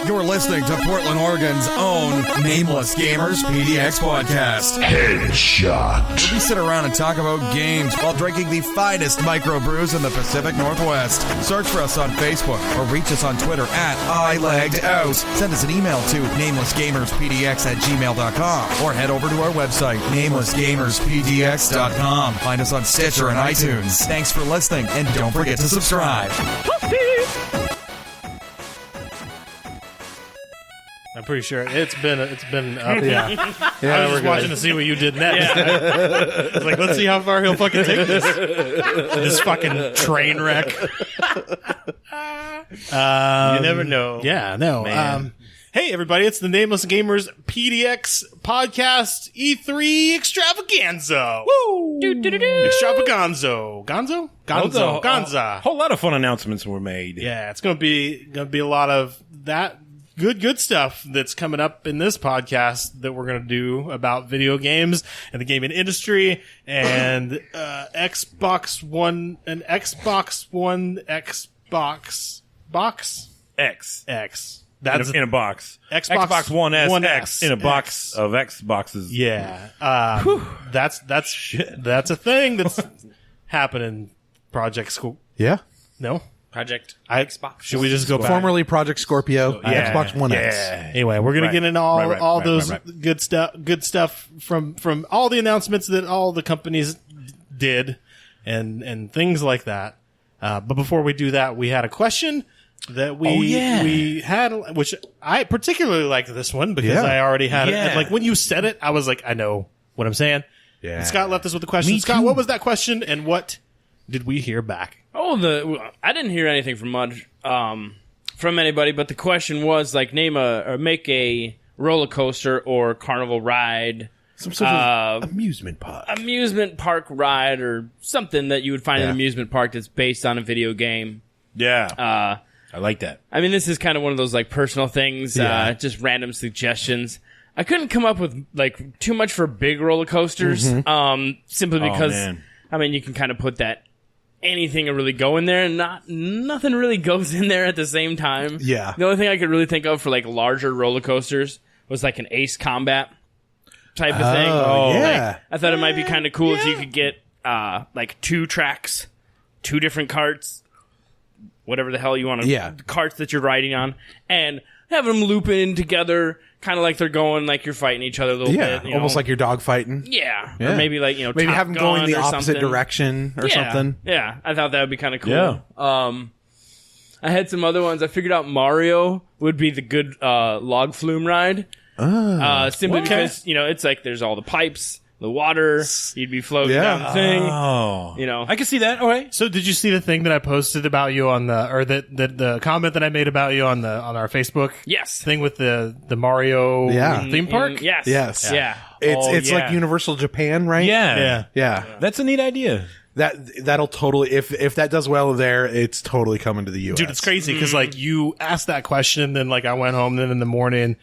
You're listening to Portland, Oregon's own Nameless Gamers PDX podcast. Headshot. We sit around and talk about games while drinking the finest microbrews in the Pacific Northwest. Search for us on Facebook or reach us on Twitter at iLeggedOut. Send us an email to namelessgamerspdx@gmail.com or head over to our website, namelessgamerspdx.com. Find us on Stitcher and iTunes. Thanks for listening, and don't forget to subscribe. I'm pretty sure it's been up. Yeah. I was just watching to see what you did next. I was like, let's see how far he'll fucking take this fucking train wreck. You never know. Yeah, no. Hey, everybody, it's the Nameless Gamers PDX podcast E3 extravaganza. Woo! Extravaganza. Gonza. A whole lot of fun announcements were made. Yeah, it's gonna be a lot of that good stuff that's coming up in this podcast that we're gonna do about video games and the gaming industry and Xbox One X. That's in a box. Xbox One S One X in a box of Xboxes. Yeah, that's a thing that's happening. Project School. Yeah. No. Project Xbox. Should we just go back? Formerly Project Scorpio, Xbox One X. Anyway, we're gonna get into all those right. good stuff from all the announcements that all the companies did and things like that. But before we do that, we had a question that we had, which I particularly liked this one because I already had it. Like when you said it, I was like, I know what I'm saying. Yeah. And Scott left us with a question. Scott, what was that question, and what did we hear back? I didn't hear anything from anybody, but the question was like make a roller coaster or carnival ride, Some sort of amusement park ride or something that you would find in an amusement park that's based on a video game. Yeah. I like that. I mean, this is kind of one of those like personal things, just random suggestions. I couldn't come up with like too much for big roller coasters, simply because I mean you can kind of put that anything can really go in there, and nothing really goes in there at the same time. Yeah. The only thing I could really think of for like larger roller coasters was like an Ace Combat type of thing. Oh, yeah. Like, I thought it might be kind of cool if you could get like 2 tracks, 2 different carts, whatever the hell you want to, carts that you're riding on, and have them looping together, kind of like they're going like you're fighting each other a little bit. Almost like you're dog fighting. Yeah. Or maybe like, maybe Top have them Gun going the or opposite something. direction or something. Yeah, I thought that would be kind of cool. Yeah. I had some other ones. I figured out Mario would be the good log flume ride. Simply because, it's like there's all the pipes, the water, you'd be floating down the thing. Oh. I can see that. All right. So did you see the thing that I posted about you on the comment that I made about you on our Facebook? Yes. Thing with the Mario theme park? Yes. Yes. Yeah. It's like Universal Japan, right? Yeah. Yeah. That's a neat idea. That'll totally, if that does well there, it's totally coming to the U.S. Dude, it's crazy because like you asked that question, and then like I went home, and then in the morning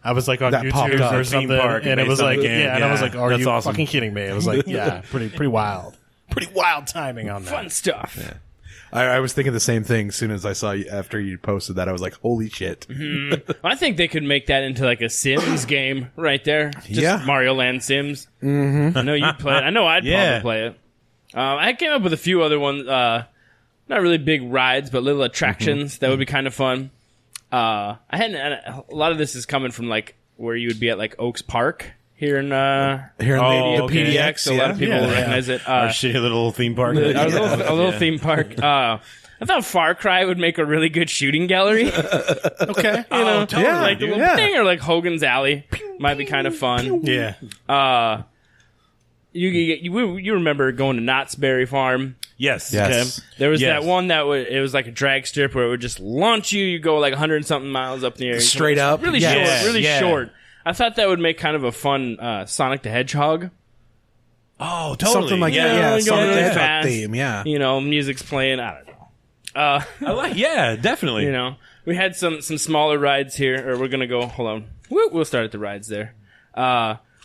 I was like on That popped YouTube up. or Theme something, park and it was based on like the game. and I was like, are That's you awesome. fucking kidding me? It was like, pretty wild. Pretty wild timing on that. Fun stuff. I was thinking the same thing as soon as I saw you after you posted that. I was like, holy shit. I think they could make that into like a Sims game right there. Just Mario Land Sims. Mm-hmm. I know you'd play it. I know I'd probably play it. I came up with a few other ones. Not really big rides, but little attractions that would be kind of fun. A lot of this is coming from like where you would be at like Oaks Park here in the PDX. So a lot of people will recognize it. Our shitty little theme park. A little theme park. I thought Far Cry would make a really good shooting gallery. Okay. Totally. Like the little thing, or like Hogan's Alley might be kind of fun. Yeah. You remember going to Knott's Berry Farm? Yes. Yes. Okay. There was that one that it was like a drag strip where it would just launch you. You go like 100 and something miles up in the air. Straight up. Really Yes. short. Really short. I thought that would make kind of a fun Sonic the Hedgehog. Oh, totally. Something like that. Yeah. going Sonic the really Hedgehog fast. theme. Yeah. Music's playing. I don't know. I like. Yeah, definitely. We had some smaller rides here, or we're gonna go. Hold on. We'll start at the rides there.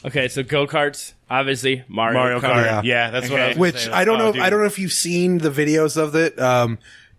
Okay, so go-karts, obviously Mario Kart. Yeah, that's what I was Which I don't know. I don't know if you've seen the videos of it.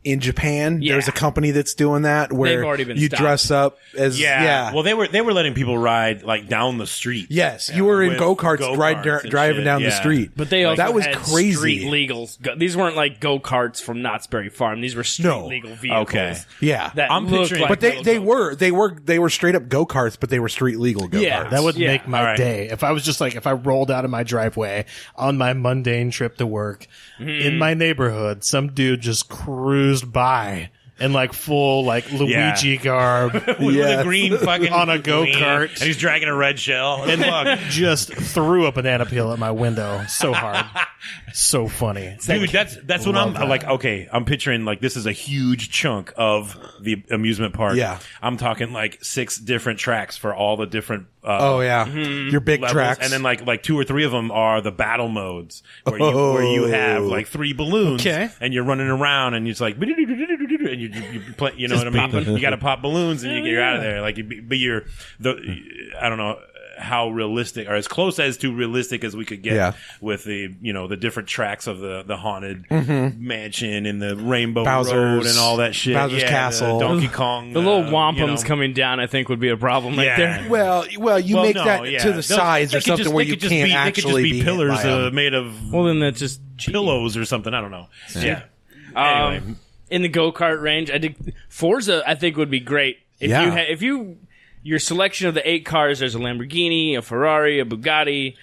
in Japan. Yeah. There's a company that's doing that where They've already been you stopped. dress up as Well, they were letting people ride like down the street. Yes, you were in with go-karts, go-karts and driving shit, down the yeah. street. But they also that was had crazy. street legals. These weren't like go-karts from Knott's Berry Farm. These were street legal vehicles. Okay. Yeah. That I'm looked picturing- like But they little were straight up go-karts, but they were street legal go-karts. Yeah, That would Yeah. make my All right. day. If I was just like, if I rolled out of my driveway on my mundane trip to work in my neighborhood, some dude just cruised by in like full like Luigi garb With a green fucking On a go-kart. and he's dragging a red shell. and just threw a banana peel at my window so hard. So funny. Dude, that's what I'm like. Okay, I'm picturing like this is a huge chunk of the amusement park. Yeah. I'm talking like 6 different tracks for all the different. Oh yeah, your big levels. tracks, And then like 2 or 3 of them are the battle modes where you have like 3 balloons Okay. and you're running around and it's like and you play, you know what I mean? You got to pop balloons and you're out of there. Like, but I don't know how realistic or as close as to realistic as we could get with the the different tracks of the haunted mansion and the Rainbow Bowser's- Road and all that shit. Bowser's the Castle. Donkey Kong, The little wampums coming down, I think, would be a problem right there. Well, you make that to the Those- sides they or could something just- where they you could just can't be, actually they could just be pillars hit by 'em. made of Well, then that's just pillows or something. I don't know. Yeah. Anyway. In the go-kart range, I think Forza, I think, would be great. If your selection of the 8 cars, there's a Lamborghini, a Ferrari, a Bugatti,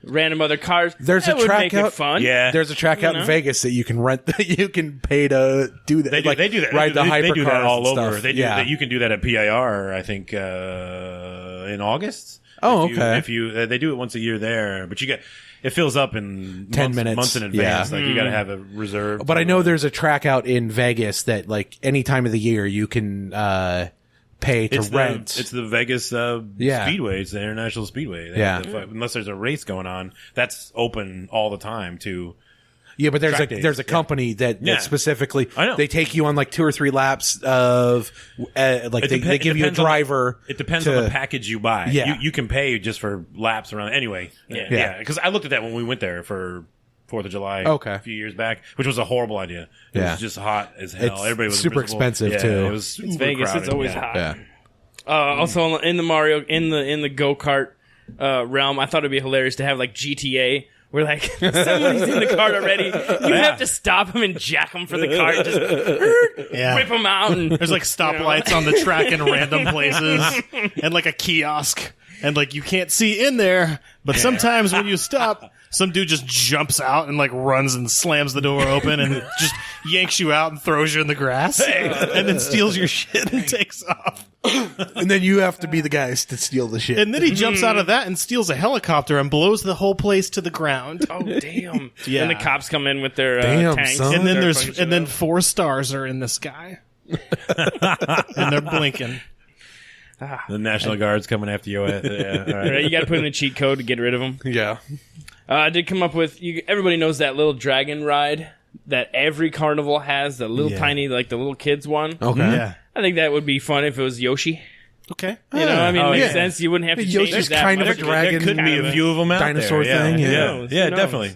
random other cars. There's that a would track make out. it fun. Yeah. There's a track out in Vegas that you can rent. That you can pay to do that. They do that. Ride the they do that hypercars all and over. stuff. They do that. You can do that at PIR. I think in August. Oh, If you they do it once a year there, but it fills up in 10 minutes. months in advance. Yeah. Like you got to have a reserve. But I know there's a track out in Vegas that like any time of the year you can pay to rent. It's the Vegas Speedway. It's the International Speedway. Unless there's a race going on, that's open all the time to. Yeah, but track days. there's a company that specifically I know. they take you on like 2 or 3 laps of like they give you a driver. It depends on the package you buy. Yeah. You can pay just for laps around. Anyway, yeah. Because I looked at that when we went there for 4th of July a few years back, which was a horrible idea. It was just hot as hell. It's Everybody was super miserable. expensive, too. It was It's Vegas. crowded. It's always Yeah. hot. Yeah. Also, in the Mario, in the go-kart realm, I thought it'd be hilarious to have like GTA. Where like somebody's in the cart already, you have to stop him and jack him for the cart, just rip him out. And There's like stoplights on the track in random places and like a kiosk. And like you can't see in there, but sometimes when you stop, some dude just jumps out and like runs and slams the door open and just yanks you out and throws you in the grass and then steals your shit and takes off. And then you have to be the guys to steal the shit. And then he jumps out of that and steals a helicopter and blows the whole place to the ground. oh damn! Yeah. And the cops come in with their Damn, tanks, son. And then They're fucking shit up. 4 stars are in the sky. And they're blinking. The National Guard's coming after you. Yeah, all right. Right, you got to put in a cheat code to get rid of them. yeah. I did come up with. Everybody knows that little dragon ride that every carnival has. The little tiny, like the little kids one. Okay. Yeah. I think that would be fun if it was Yoshi. Okay. You know, I mean, it makes yeah. sense. You wouldn't have to Yoshi's change that kind of much. a dragon. There could be a few of them out dinosaur there. thing, Yeah, yeah. yeah, Who knows? definitely.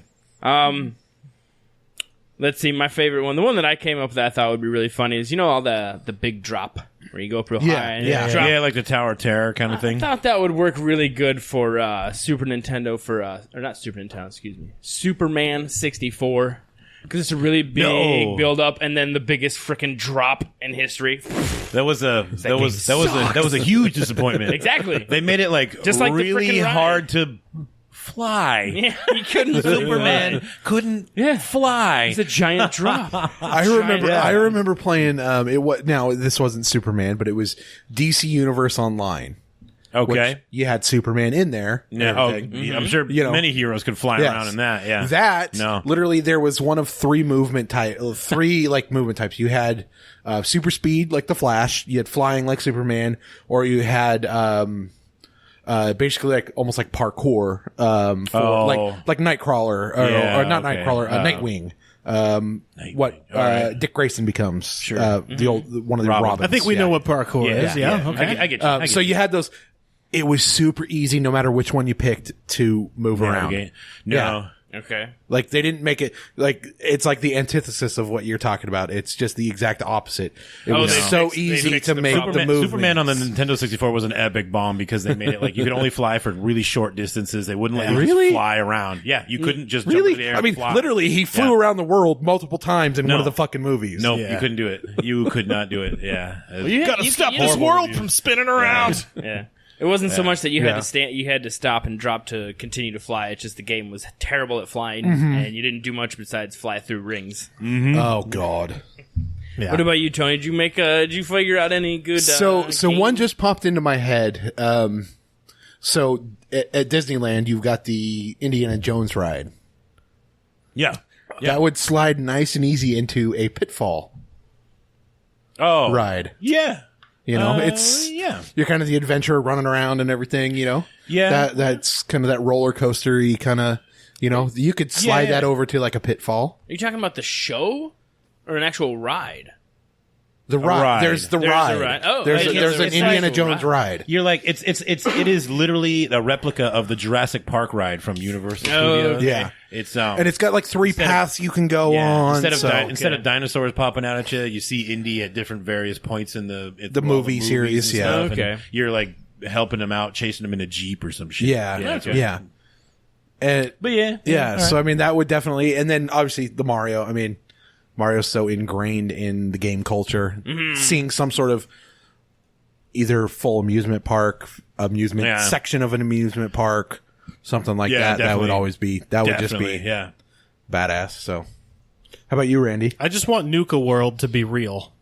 Let's see. My favorite one, the one that I came up with that I thought would be really funny, is all the big drop where you go up real Yeah, high and yeah. drop. Yeah, like the Tower of Terror kind of I thing. thought that would work really good for Super Nintendo or not Super Nintendo, excuse me, Superman 64. Because it's a really big build up, and then the biggest freaking drop in history. That was a huge disappointment. Exactly. They made it like Just like the really frickin' ride. hard to fly. Yeah, you couldn't. Superman couldn't fly. It's a giant drop. I remember playing now this wasn't Superman, but it was DC Universe Online. Okay. Which you had Superman in there. Yeah, everything. I'm sure You know. many heroes could fly Yes. around in that. Yeah. That literally there was one of 3 movement types. You had super speed like the Flash, you had flying like Superman, or you had basically like almost like parkour like Nightcrawler or not okay. Nightcrawler, Nightwing. What Dick Grayson becomes the old one of the Robins. I think we know what parkour is. Yeah. yeah. Okay. I get you. I get so you. you had those. It was super easy, no matter which one you picked, to move around. Okay. No. Okay. Like they didn't make it like it's like the antithesis of what you're talking about. It's just the exact opposite. It was so easy to make the movement. Superman on the Nintendo 64 was an epic bomb because they made it like you could only fly for really short distances. They wouldn't let you just fly around. Yeah, you couldn't just jump into the air. I mean, and fly. literally, he flew around the world multiple times in No. one of the fucking movies. No, you couldn't do it. You could not do it. Yeah, You gotta stop this world from spinning around. Yeah. It wasn't so much that you had to stand, you had to stop and drop to continue to fly. It's just the game was terrible at flying, and you didn't do much besides fly through rings. Oh God. Yeah. What about you, Tony? Did you figure out any good? So games? one just popped into my head. So at Disneyland, you've got the Indiana Jones ride. yeah. That would slide nice and easy into a Pitfall Oh, ride. Yeah. You know, it's yeah. you're kind of the adventurer running around and everything. You know, Yeah. That's kind of that roller coaster-y kind of. You know, you could slide Yeah. that over to like a Pitfall. Are you talking about the show or an actual ride? The ride. ride. There's the There's ride. a ride. Oh, there's I guess there's an it's Indiana like- Jones ride. You're like it is literally a replica of the Jurassic Park ride from Universal Oh, Studios. yeah. It's And it's got like three paths you can go on. instead of so- instead of dinosaurs popping out at you, you see Indy at different various points in the The movie series, and yeah. stuff, and Okay. you're like helping them out, chasing them in a Jeep or some shit. yeah, it's okay. yeah. And But yeah, yeah, so I mean that would definitely, and then obviously the Mario. I mean, Mario's so ingrained in the game culture. Seeing some sort of either full amusement park, Yeah. section of an amusement park, something like Yeah, that. That would definitely. always be would just definitely, be yeah. badass. So, how about you, Randy? I just want Nuka World to be real.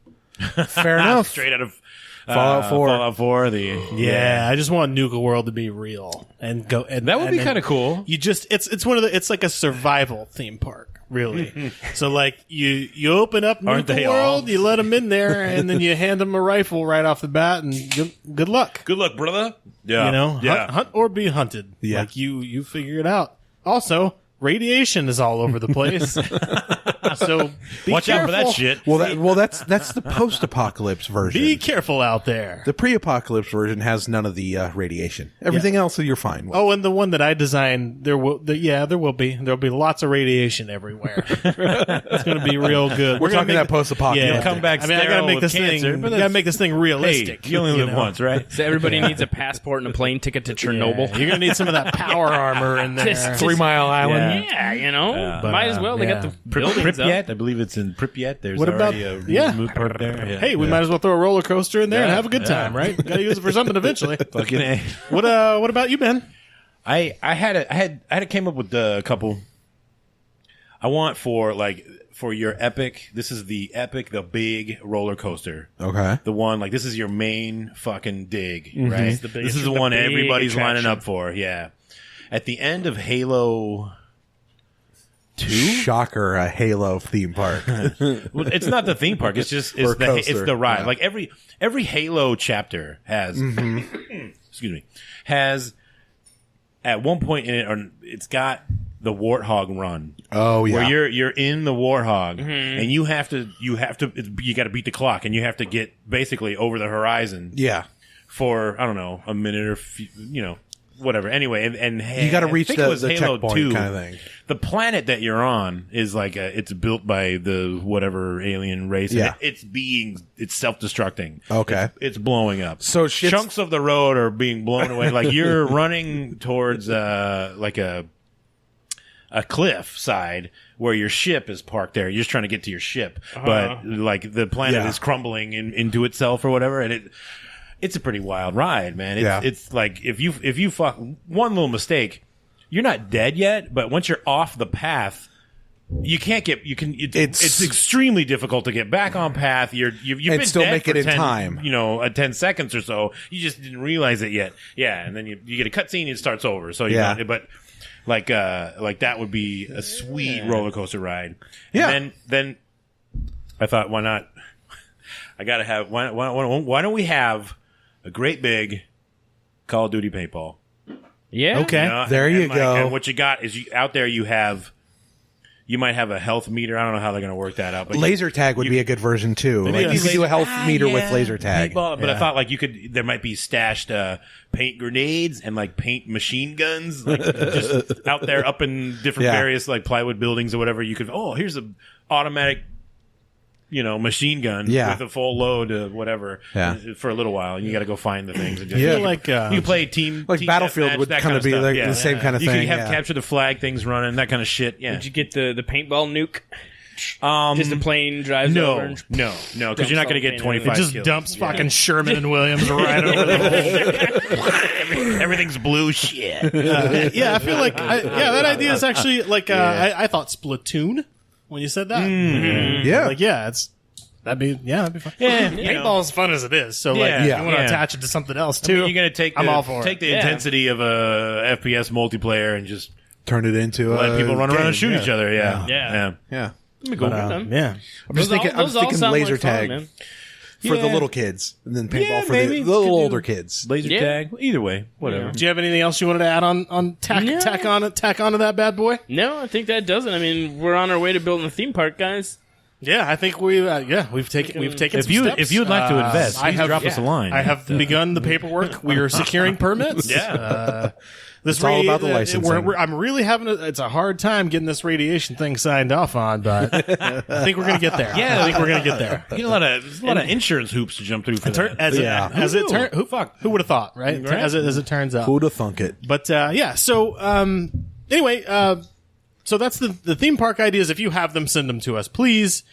Fair enough. Straight out of Fallout 4. Fallout 4. Yeah, I just want Nuka World to be real and go. And That would be and kind of cool. You just it's one of the it's like a survival theme park, really. So like you open up Aren't Nuka they World, all? you let them in there, and then you hand them a rifle right off the bat, and good luck. Good luck, brother. Yeah, You know, yeah. hunt or be hunted. Yeah. Like you figure it out. Also, radiation is all over the place. So be Watch out for that careful. shit. Well, that's the post-apocalypse version. Be careful out there. The pre-apocalypse version has none of the radiation. Everything else you're fine with. Oh, and the one that I designed, there will be lots of radiation everywhere. It's going to be real good. We're talking gonna that make post-apocalyptic. You'll come back I mean, I gotta sterile make with this cancer, thing. but Gotta that's- make this thing realistic. Hey, you only live know? once, right? So everybody needs a passport and a plane ticket to Chernobyl. You're gonna need some of that power armor in there. Just 3 Mile Island. Yeah, you know, But, might as well. They got yeah. the buildings up. Pripyat, I believe it's in Pripyat. There's What about- already a yeah. moot part there. Yeah. Hey, we might as well throw a roller coaster in there and Yeah, have a good time, right? Got to use it for something eventually. Fucking A. What about you, Ben? I came up with a couple. I want for your epic. This is the big roller coaster. Okay. The one like this is your main fucking dig, right? the big- This is the the one big everybody's lining attraction. up for. Yeah. At the end of Halo 2, Shocker, a Halo theme park. well, it's not the theme park. It's just Or it's coaster, the ride. yeah. Like every Halo chapter has excuse me has at one point in it, or it's got the Warthog run. Oh, yeah. Where you're in the Warthog and you got to beat the clock and you have to get basically over the horizon Yeah. for I don't know a minute or whatever. Anyway, and You got to I reach think it the was Halo checkpoint 2. kind of thing. The planet that you're on is like it's built by the whatever alien race. Yeah. And it's self-destructing. Okay. It's blowing up. So shit's- chunks of the road are being blown away. Like you're running towards like a cliff side where your ship is parked there. You're just trying to get to your ship, but like the planet Yeah. is crumbling into itself or whatever, and it's a pretty wild ride, man. Yeah. It's like if you fuck one little mistake, you're not dead yet, but once you're off the path, it's extremely difficult to get back on path. You've And been still dead make it for in 10, time. 10 seconds or so. You just didn't realize it yet. Yeah, and then you get a cutscene and it starts over. So Yeah. but like that would be a sweet roller coaster ride. Yeah. And then I thought, why not? I gotta have why don't we have a great big Call of Duty paintball? Yeah. Okay. You know? There you And go. And what you got is out there you have You might have a health meter. I don't know how they're going to work that out. But Laser tag would be a good version too. Like you could do a health meter with laser tag. But I thought like there might be stashed paint grenades and like paint machine guns, like just out there up in different various like plywood buildings or whatever. You could here's a automatic, machine gun with a full load of whatever for a little while. And you got to go find the things. And just, I feel like you can play team Battlefield deathmatch, would that kind of be stuff. like the same kind of You thing. could have capture the flag things running, that kind of shit. Yeah. Did you get the paintball nuke? Just a plane drives over and no, because you're not going to get 25 it just kills. dumps fucking Sherman and Williams right over the hole. Everything's blue shit. I feel like that idea is actually like I thought Splatoon when you said that. Yeah. Like that'd be fun. Yeah, Paintball is fun as it is. So Yeah. like you want to Yeah. attach it to something else too. You're going to take I'm all for take it. the intensity of a FPS multiplayer and just Turn it into let people run around and shoot game, each other. Yeah. Yeah. But, yeah. I'm just thinking laser tag man. for the little kids, and then paintball for maybe. the little Could do older kids. Laser Yeah. tag. Either way, whatever. Do you have anything else you wanted to add on tack onto that bad boy? No, I think that does it. I mean, we're on our way to building a theme park, guys. Yeah, I think we've taken If some you steps. if you'd like to invest, I please have- drop us a line. I have begun the paperwork. We are securing permits. This It's all about the licensing. I'm really having it's a hard time getting this radiation thing signed off on, but I think we're going to get there. Yeah. I think we're going to get there. You get a lot of insurance hoops to jump through for that. Who would have thought, right? As it turns out. Who'd have thunk it? But so anyway, so that's the theme park ideas. If you have them, send them to us, please.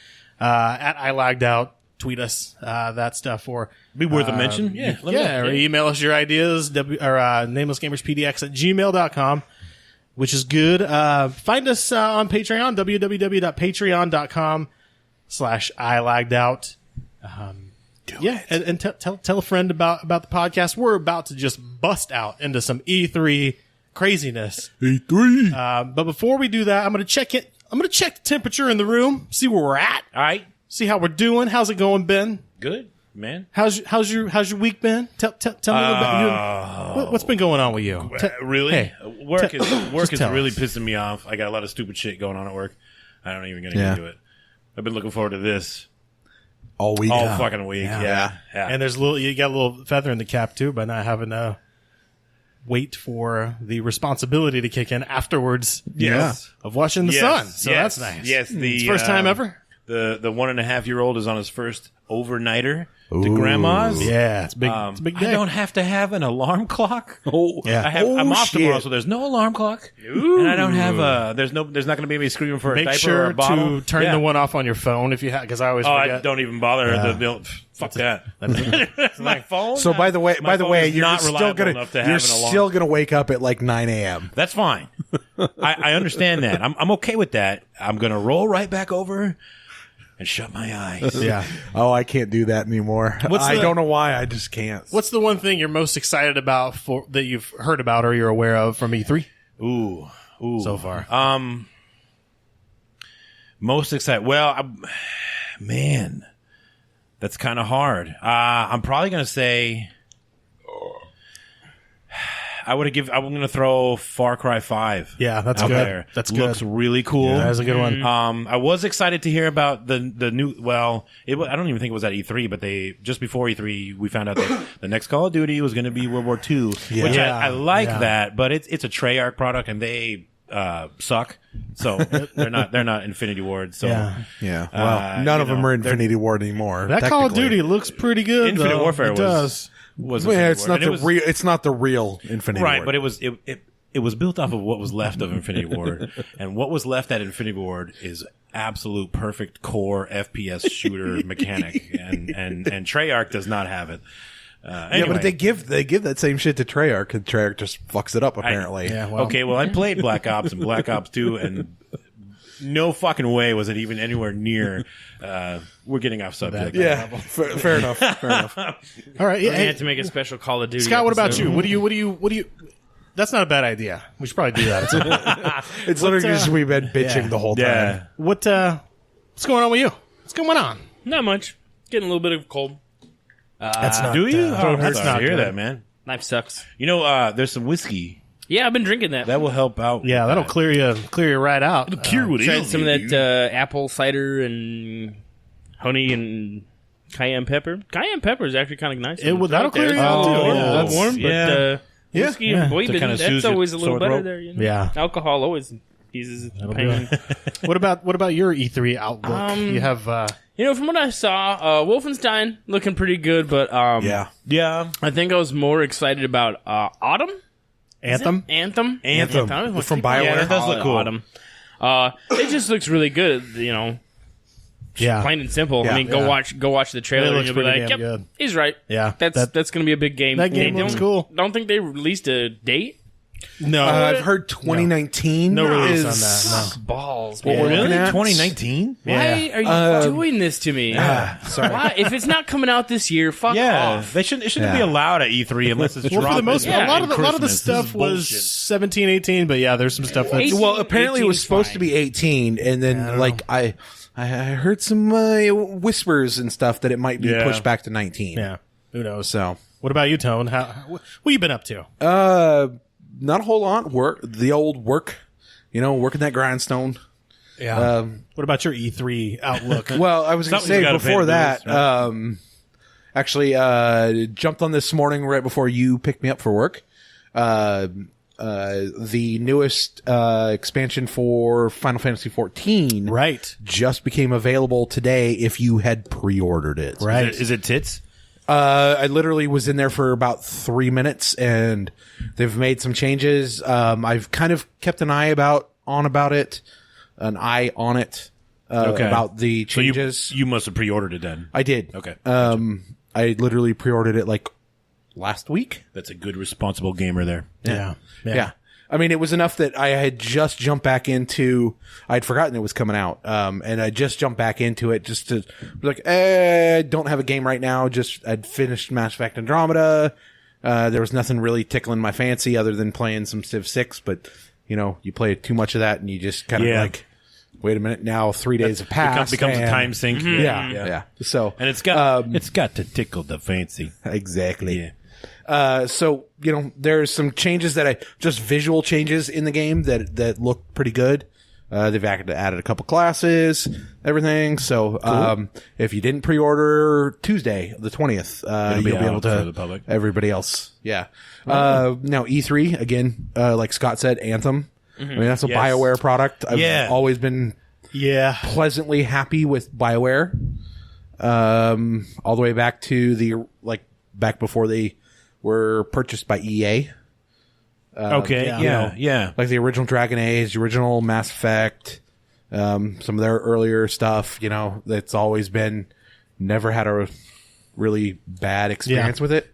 At iLaggedOut, tweet us that stuff, or Be worth a mention. Yeah. let me know. or email us your ideas, namelessgamerspdx@gmail.com, which is good. Find us on Patreon, www.patreon.com/iLaggedOut. And tell a friend about the podcast. We're about to just bust out into some E3 craziness. E3. But before we do that, I'm going to check it. I'm going to check the temperature in the room, see where we're at, All right. see how we're doing. How's it going, Ben? Good, man. How's your week been? Tell me a little bit. What's been going on with you? Really? Hey, work is tell really us. pissing me off. I got a lot of stupid shit going on at work. I don't even get Yeah. into it. I've been looking forward to this All week. all fucking week. Yeah. And you got a little feather in the cap too by not having to wait for the responsibility to kick in afterwards. Yes. Of watching the Yes. sun. So Yes. that's nice. Yes. It's first time ever. The 1.5-year-old is on his first overnighter to grandma's. Yeah, it's big. It's a big day. I don't have to have an alarm clock. Yeah. I'm off shit. tomorrow, so there's no alarm clock, and I don't have there's not going to be anybody screaming for a Make diaper or sure a bottle. to turn Yeah. the one off on your phone if you have, because I always Oh, forget. I don't even bother. Fuck that. My phone. So by the way, my phone is you're not still reliable gonna enough to have an alarm. still gonna wake up at like 9 a.m. That's fine. I understand that. I'm okay with that. I'm gonna roll right back over and shut my eyes. Yeah. Oh, I can't do that anymore. I don't know why. I just can't. What's the one thing you're most excited about that you've heard about or you're aware of from E3 Ooh. so far? Most excited. Well, man, that's kind of hard. I'm probably gonna say. I'm gonna throw Far Cry 5. Yeah, that's out good. there. That's good. Looks really cool. That's a good one. I was excited to hear about the new. Well, I don't even think it was at E3, but just before E3, we found out that the next Call of Duty was going to be World War II, which I like that, but it's a Treyarch product and they suck. So they're not Infinity Ward. So Yeah. Well, none of them are Infinity Ward anymore. That Call of technically. Duty looks pretty good. Infinite though. Warfare it does. was Yeah, Infinity it's Ward. not And the it was, real. It's not the real Infinity right, Ward. but it was built off of what was left of Infinity Ward, and what was left at Infinity Ward is absolute perfect core FPS shooter mechanic, and Treyarch does not have it. Yeah, Anyway. but they give that same shit to Treyarch, and Treyarch just fucks it up. Apparently, Yeah, well, Okay, well, I played Black Ops and Black Ops 2, and no fucking way was it even anywhere near. We're getting off subject. yeah. Fair enough. Fair enough. all right. Yeah, I hey, had to make a special Call of Duty. Scott, what about episode. you? What do you? That's not a bad idea. We should probably do that. at some point. It's literally just we've been bitching the whole time. Yeah. What's going on with you? What's going on? Not much. Getting a little bit of cold. That's not. Do you? That's That's not hear good. that, man. Knife sucks. You know, there's some whiskey Yeah, I've been drinking that. That will help out. Yeah, that'll clear you right out. Tried some of that apple cider and honey and cayenne pepper. Cayenne pepper is actually kind of nice. That'll clear you out too. Yeah, Yeah, warm, but whiskey and bourbon, kinda that's soothe your always a little sore better throat. there. You know? Yeah. Alcohol always eases pain. What about your E3 outlook? You have From what I saw, Wolfenstein looking pretty good, but Yeah. I think I was more excited about Autumn. Anthem. Anthem. From BioWare. Yeah, that does look cool. Autumn. It just looks really good. Yeah. Plain and simple. Yeah, I mean, go watch the trailer. It And looks you'll be pretty like, damn "Yep, good." he's right." Yeah. That's going to be a big game. That game looks cool. Don't think they released a date. No. I've heard 2019 No release is on that. No. Balls. what man. we're looking Really? at. 2019? Why are you doing this to me? Sorry. Why? If it's not coming out this year, fuck Yeah, off. they shouldn't. It shouldn't Yeah. be allowed at E3 unless it's Well, for the dropping most, Yeah. a lot of the Christmas. stuff This is was bullshit. 17, 18, but yeah, there's some stuff that's 18. Well, apparently it was 18's supposed fine. to be 18, and then I heard some whispers and stuff that it might be Yeah. pushed back to 19. yeah. Who knows? So, What about you, Tone? What you been up to? not a whole lot. The old work, working that grindstone. Yeah. What about your E3 outlook? Well, I was going to Something's say gotta pay before the that, bills, actually, jumped on this morning right before you picked me up for work. The newest expansion for Final Fantasy XIV Right. just became available today if you had pre-ordered it. Right. Is it tits? I literally was in there for about 3 minutes, and they've made some changes. I've kind of kept an eye on it, Okay. about the So changes. you must have pre-ordered it then. I did. Okay. I literally pre-ordered it like last week. That's a good, responsible gamer there. Yeah. Yeah. I mean, it was enough that I had just jumped back into, I'd forgotten it was coming out. And I just jumped back into it just to be like, I don't have a game right now. I'd finished Mass Effect Andromeda. There was nothing really tickling my fancy other than playing some Civ 6, but you play too much of that and you just kind of like, wait a minute, now 3 days have passed. Becomes a and- time sink. Yeah. So, And it's got to tickle the fancy. exactly. Yeah. So, there's some changes just visual changes in the game that look pretty good. They've added a couple classes, everything. So, if you didn't pre-order Tuesday, the 20th, be you'll be able out to, for the public. everybody else. Yeah. Now E3, again, like Scott said, Anthem. I mean, that's a Yes. BioWare product. I've always been Yeah. pleasantly happy with BioWare. All the way back to back before they were purchased by EA. Okay. Yeah. Like the original Dragon Age, the original Mass Effect, some of their earlier stuff, that's always been, never had a really bad experience with it.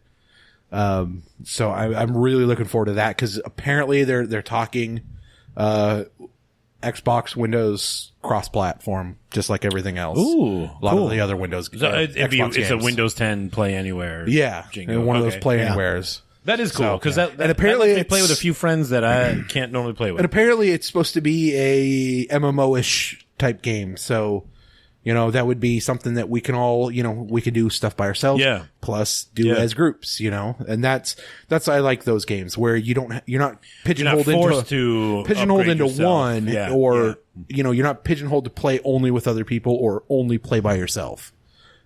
So I'm really looking forward to that because apparently they're talking, Xbox, Windows cross-platform, just like everything else. Ooh, a lot of the other Windows. So Xbox it's a games. Windows 10 Play Anywhere. Yeah, jingo. and one of those Okay. Play Yeah. Anywheres. That is cool because So, that and apparently that lets me play it's- with a few friends that I can't normally play with. And apparently it's supposed to be a MMO-ish type game. So, that would be something that we can all, we can do stuff by ourselves. Yeah. Plus do Yeah. as groups, and that's I like those games where you're not You're not pigeonholed forced to upgrade into yourself. one Yeah, or, you're not pigeonholed to play only with other people or only play by yourself.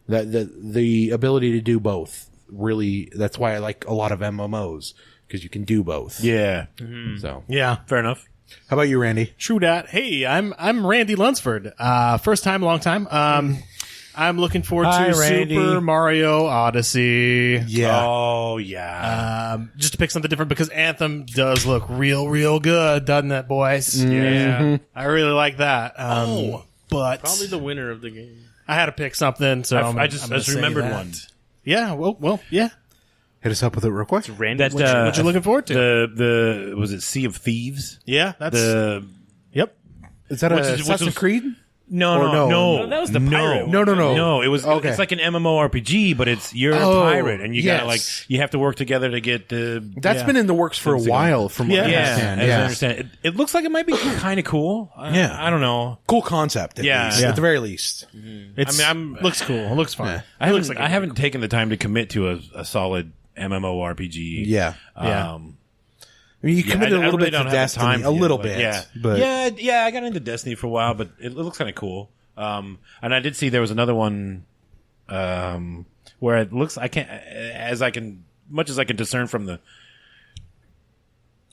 The ability to do both really, that's why I like a lot of MMOs because you can do both. Yeah. So, Yeah. Fair enough. how about you, Randy? True dat. Hey, I'm Randy Lunsford. First time, long time. I'm looking forward Hi, to Randy. Super Mario Odyssey. Yeah. Oh yeah. Just to pick something different because Anthem does look real good, doesn't it, boys? Yeah. I really like that. But Probably the winner of the game. I had to pick something, so I just remembered one. Yeah, well, yeah. Hit us up with it real quick. Random. What you looking forward to? The was it Sea of Thieves? Yeah, that's Yep. Is that Which Assassin's was- Creed? No. No, that was the pirate one. No, it was. Okay. It's like an MMORPG, but you're a pirate, and you gotta yes. you have to work together to get the. That's been in the works for a while, from what I Yeah, understand. as I Yeah. understand. It looks like it might be kind of cool. Yeah. I don't know. Cool concept, at Yeah. least, Yeah. at the very least. it's. Looks cool. It looks fun. I haven't taken the time to commit to a solid MMORPG. Yeah. Yeah. I mean, you committed a little really bit don't to have the Destiny, time a little to, bit. Yeah, but I got into Destiny for a while, but it looks kind of cool. And I did see there was another one where it looks much as I can discern from the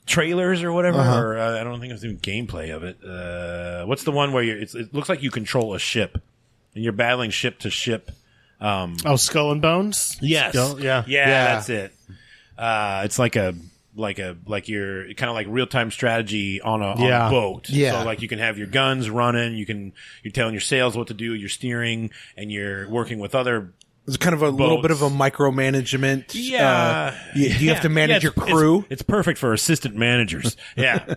trailers or whatever, or I don't think I've seen gameplay of it. What's the one where it looks like you control a ship and you're battling ship to ship? Skull and Bones. Yes, Yeah. that's it. It's like you're kind of like real time strategy on a boat. Yeah. So like you can have your guns running, you're telling your sails what to do, you're steering, and you're working with other. it's kind of a little bit of a micromanagement. Yeah. You have to manage your crew. It's perfect for assistant managers. Yeah.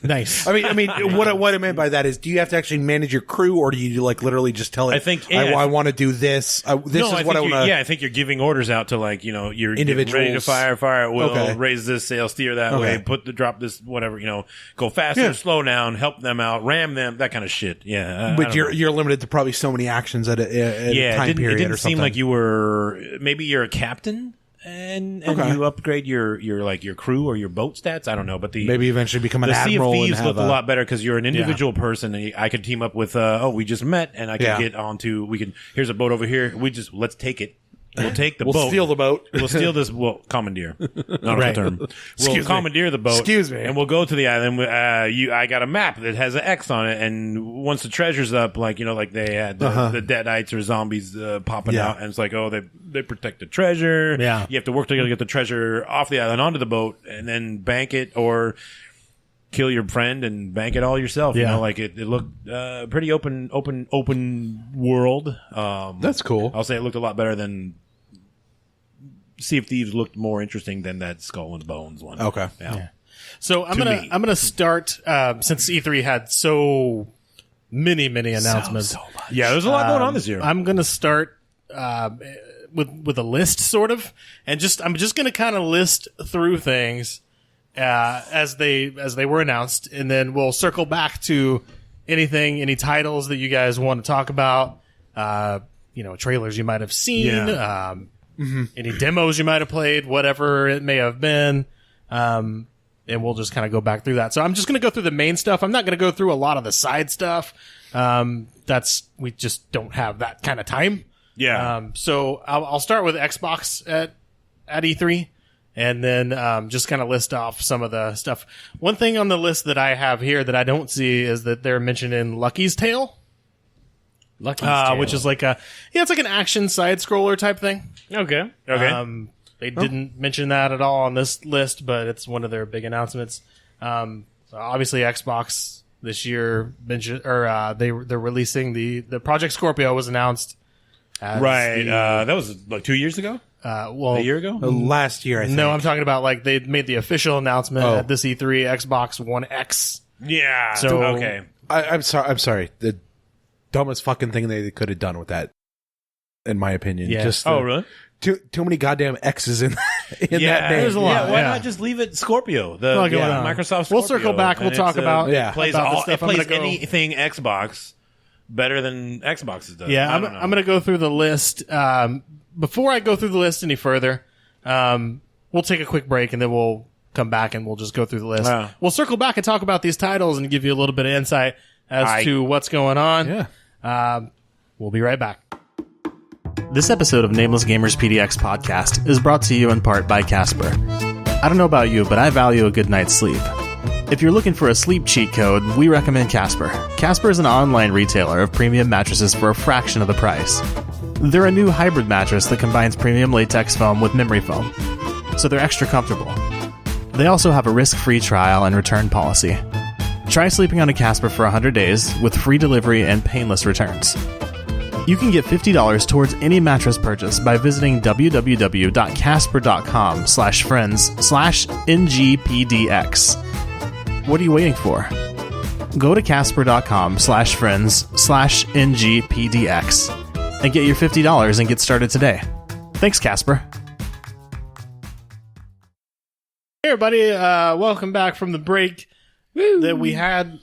Nice. I mean, what I meant by that is, do you have to actually manage your crew, or do you like literally just tell it? I think I want to do this. I want to. Yeah, I think you're giving orders out to like you're Individuals. ready to fire at will, Okay. raise this sail, steer that way, drop this whatever, go faster, slow down, help them out, ram them, that kind of shit. Yeah, But you're limited to probably so many actions at a time period. It didn't or something. seem like you were. Maybe you're a captain. And you upgrade your crew or your boat stats. I don't know, but maybe eventually become an the Sea of admiral. Thieves and looked a lot better because you're an individual person, and I could team up with. We just met, and I could get onto. Here's a boat over here. Let's take it. We'll take the boat. We'll steal the boat. We'll steal this. Well, commandeer, not Right. a term. We'll commandeer the boat. Excuse me. And we'll go to the island. I got a map that has an X on it, and once the treasure's up, like they had the Deadites or zombies popping out, and it's like, they protect the treasure. Yeah. You have to work together to get the treasure off the island onto the boat, and then bank it or kill your friend and bank it all yourself. Yeah. It looked pretty open world. That's cool. I'll say it looked a lot better than Sea of Thieves looked more interesting than that Skull and Bones one. Okay. Yeah. So I'm gonna start since E3 had so many announcements. Yeah, there's a lot going on this year. I'm gonna start with a list, sort of, and I'm just gonna kind of list through things as they were announced, and then we'll circle back to any titles that you guys want to talk about. Trailers you might have seen. Any demos you might have played, whatever it may have been. And we'll just kind of go back through that. So I'm just going to go through the main stuff. I'm not going to go through a lot of the side stuff. We just don't have that kind of time. Yeah. So I'll start with Xbox at E3, and then just kind of list off some of the stuff. One thing on the list that I have here that I don't see is that they're mentioning Lucky's Tale. Lucky's Tale. Which is like it's like an action side scroller type thing. Okay. They didn't mention that at all on this list, but it's one of their big announcements. So obviously, Xbox this year they're releasing the Project Scorpio was announced. Right. That was like 2 years ago. A year ago. Last year, I think. No, I'm talking about like they made the official announcement at this E3 Xbox One X. Yeah. So okay. I'm sorry. The dumbest fucking thing they could have done with that, in my opinion. Yeah. Just Really? Too many goddamn X's in that name. there's a lot. Yeah, why Yeah. not just leave it Scorpio? Microsoft Microsoft Scorpio. We'll circle back. We'll And talk about it plays about the all, stuff. it plays I'm gonna go- anything Xbox better than Xbox's does. Yeah, I I'm don't know. going to go through the list. Before I go through the list any further, we'll take a quick break and then we'll come back and we'll just go through the list. Wow. We'll circle back and talk about these titles and give you a little bit of insight as to what's going on. Yeah. We'll be right back. This episode of Nameless Gamers PDX podcast is brought to you in part by Casper. I don't know about you, but I value a good night's sleep. If you're looking for a sleep cheat code, we recommend Casper. Casper is an online retailer of premium mattresses for a fraction of the price. They're a new hybrid mattress that combines premium latex foam with memory foam, so they're extra comfortable. They also have a risk-free trial and return policy. Try sleeping on a Casper for 100 days with free delivery and painless returns. You can get $50 towards any mattress purchase by visiting www.casper.com/friends/ngpdx. What are you waiting for? Go to casper.com/friends/ngpdx and get your $50 and get started today. Thanks, Casper. Hey, everybody. Welcome back from the break that we had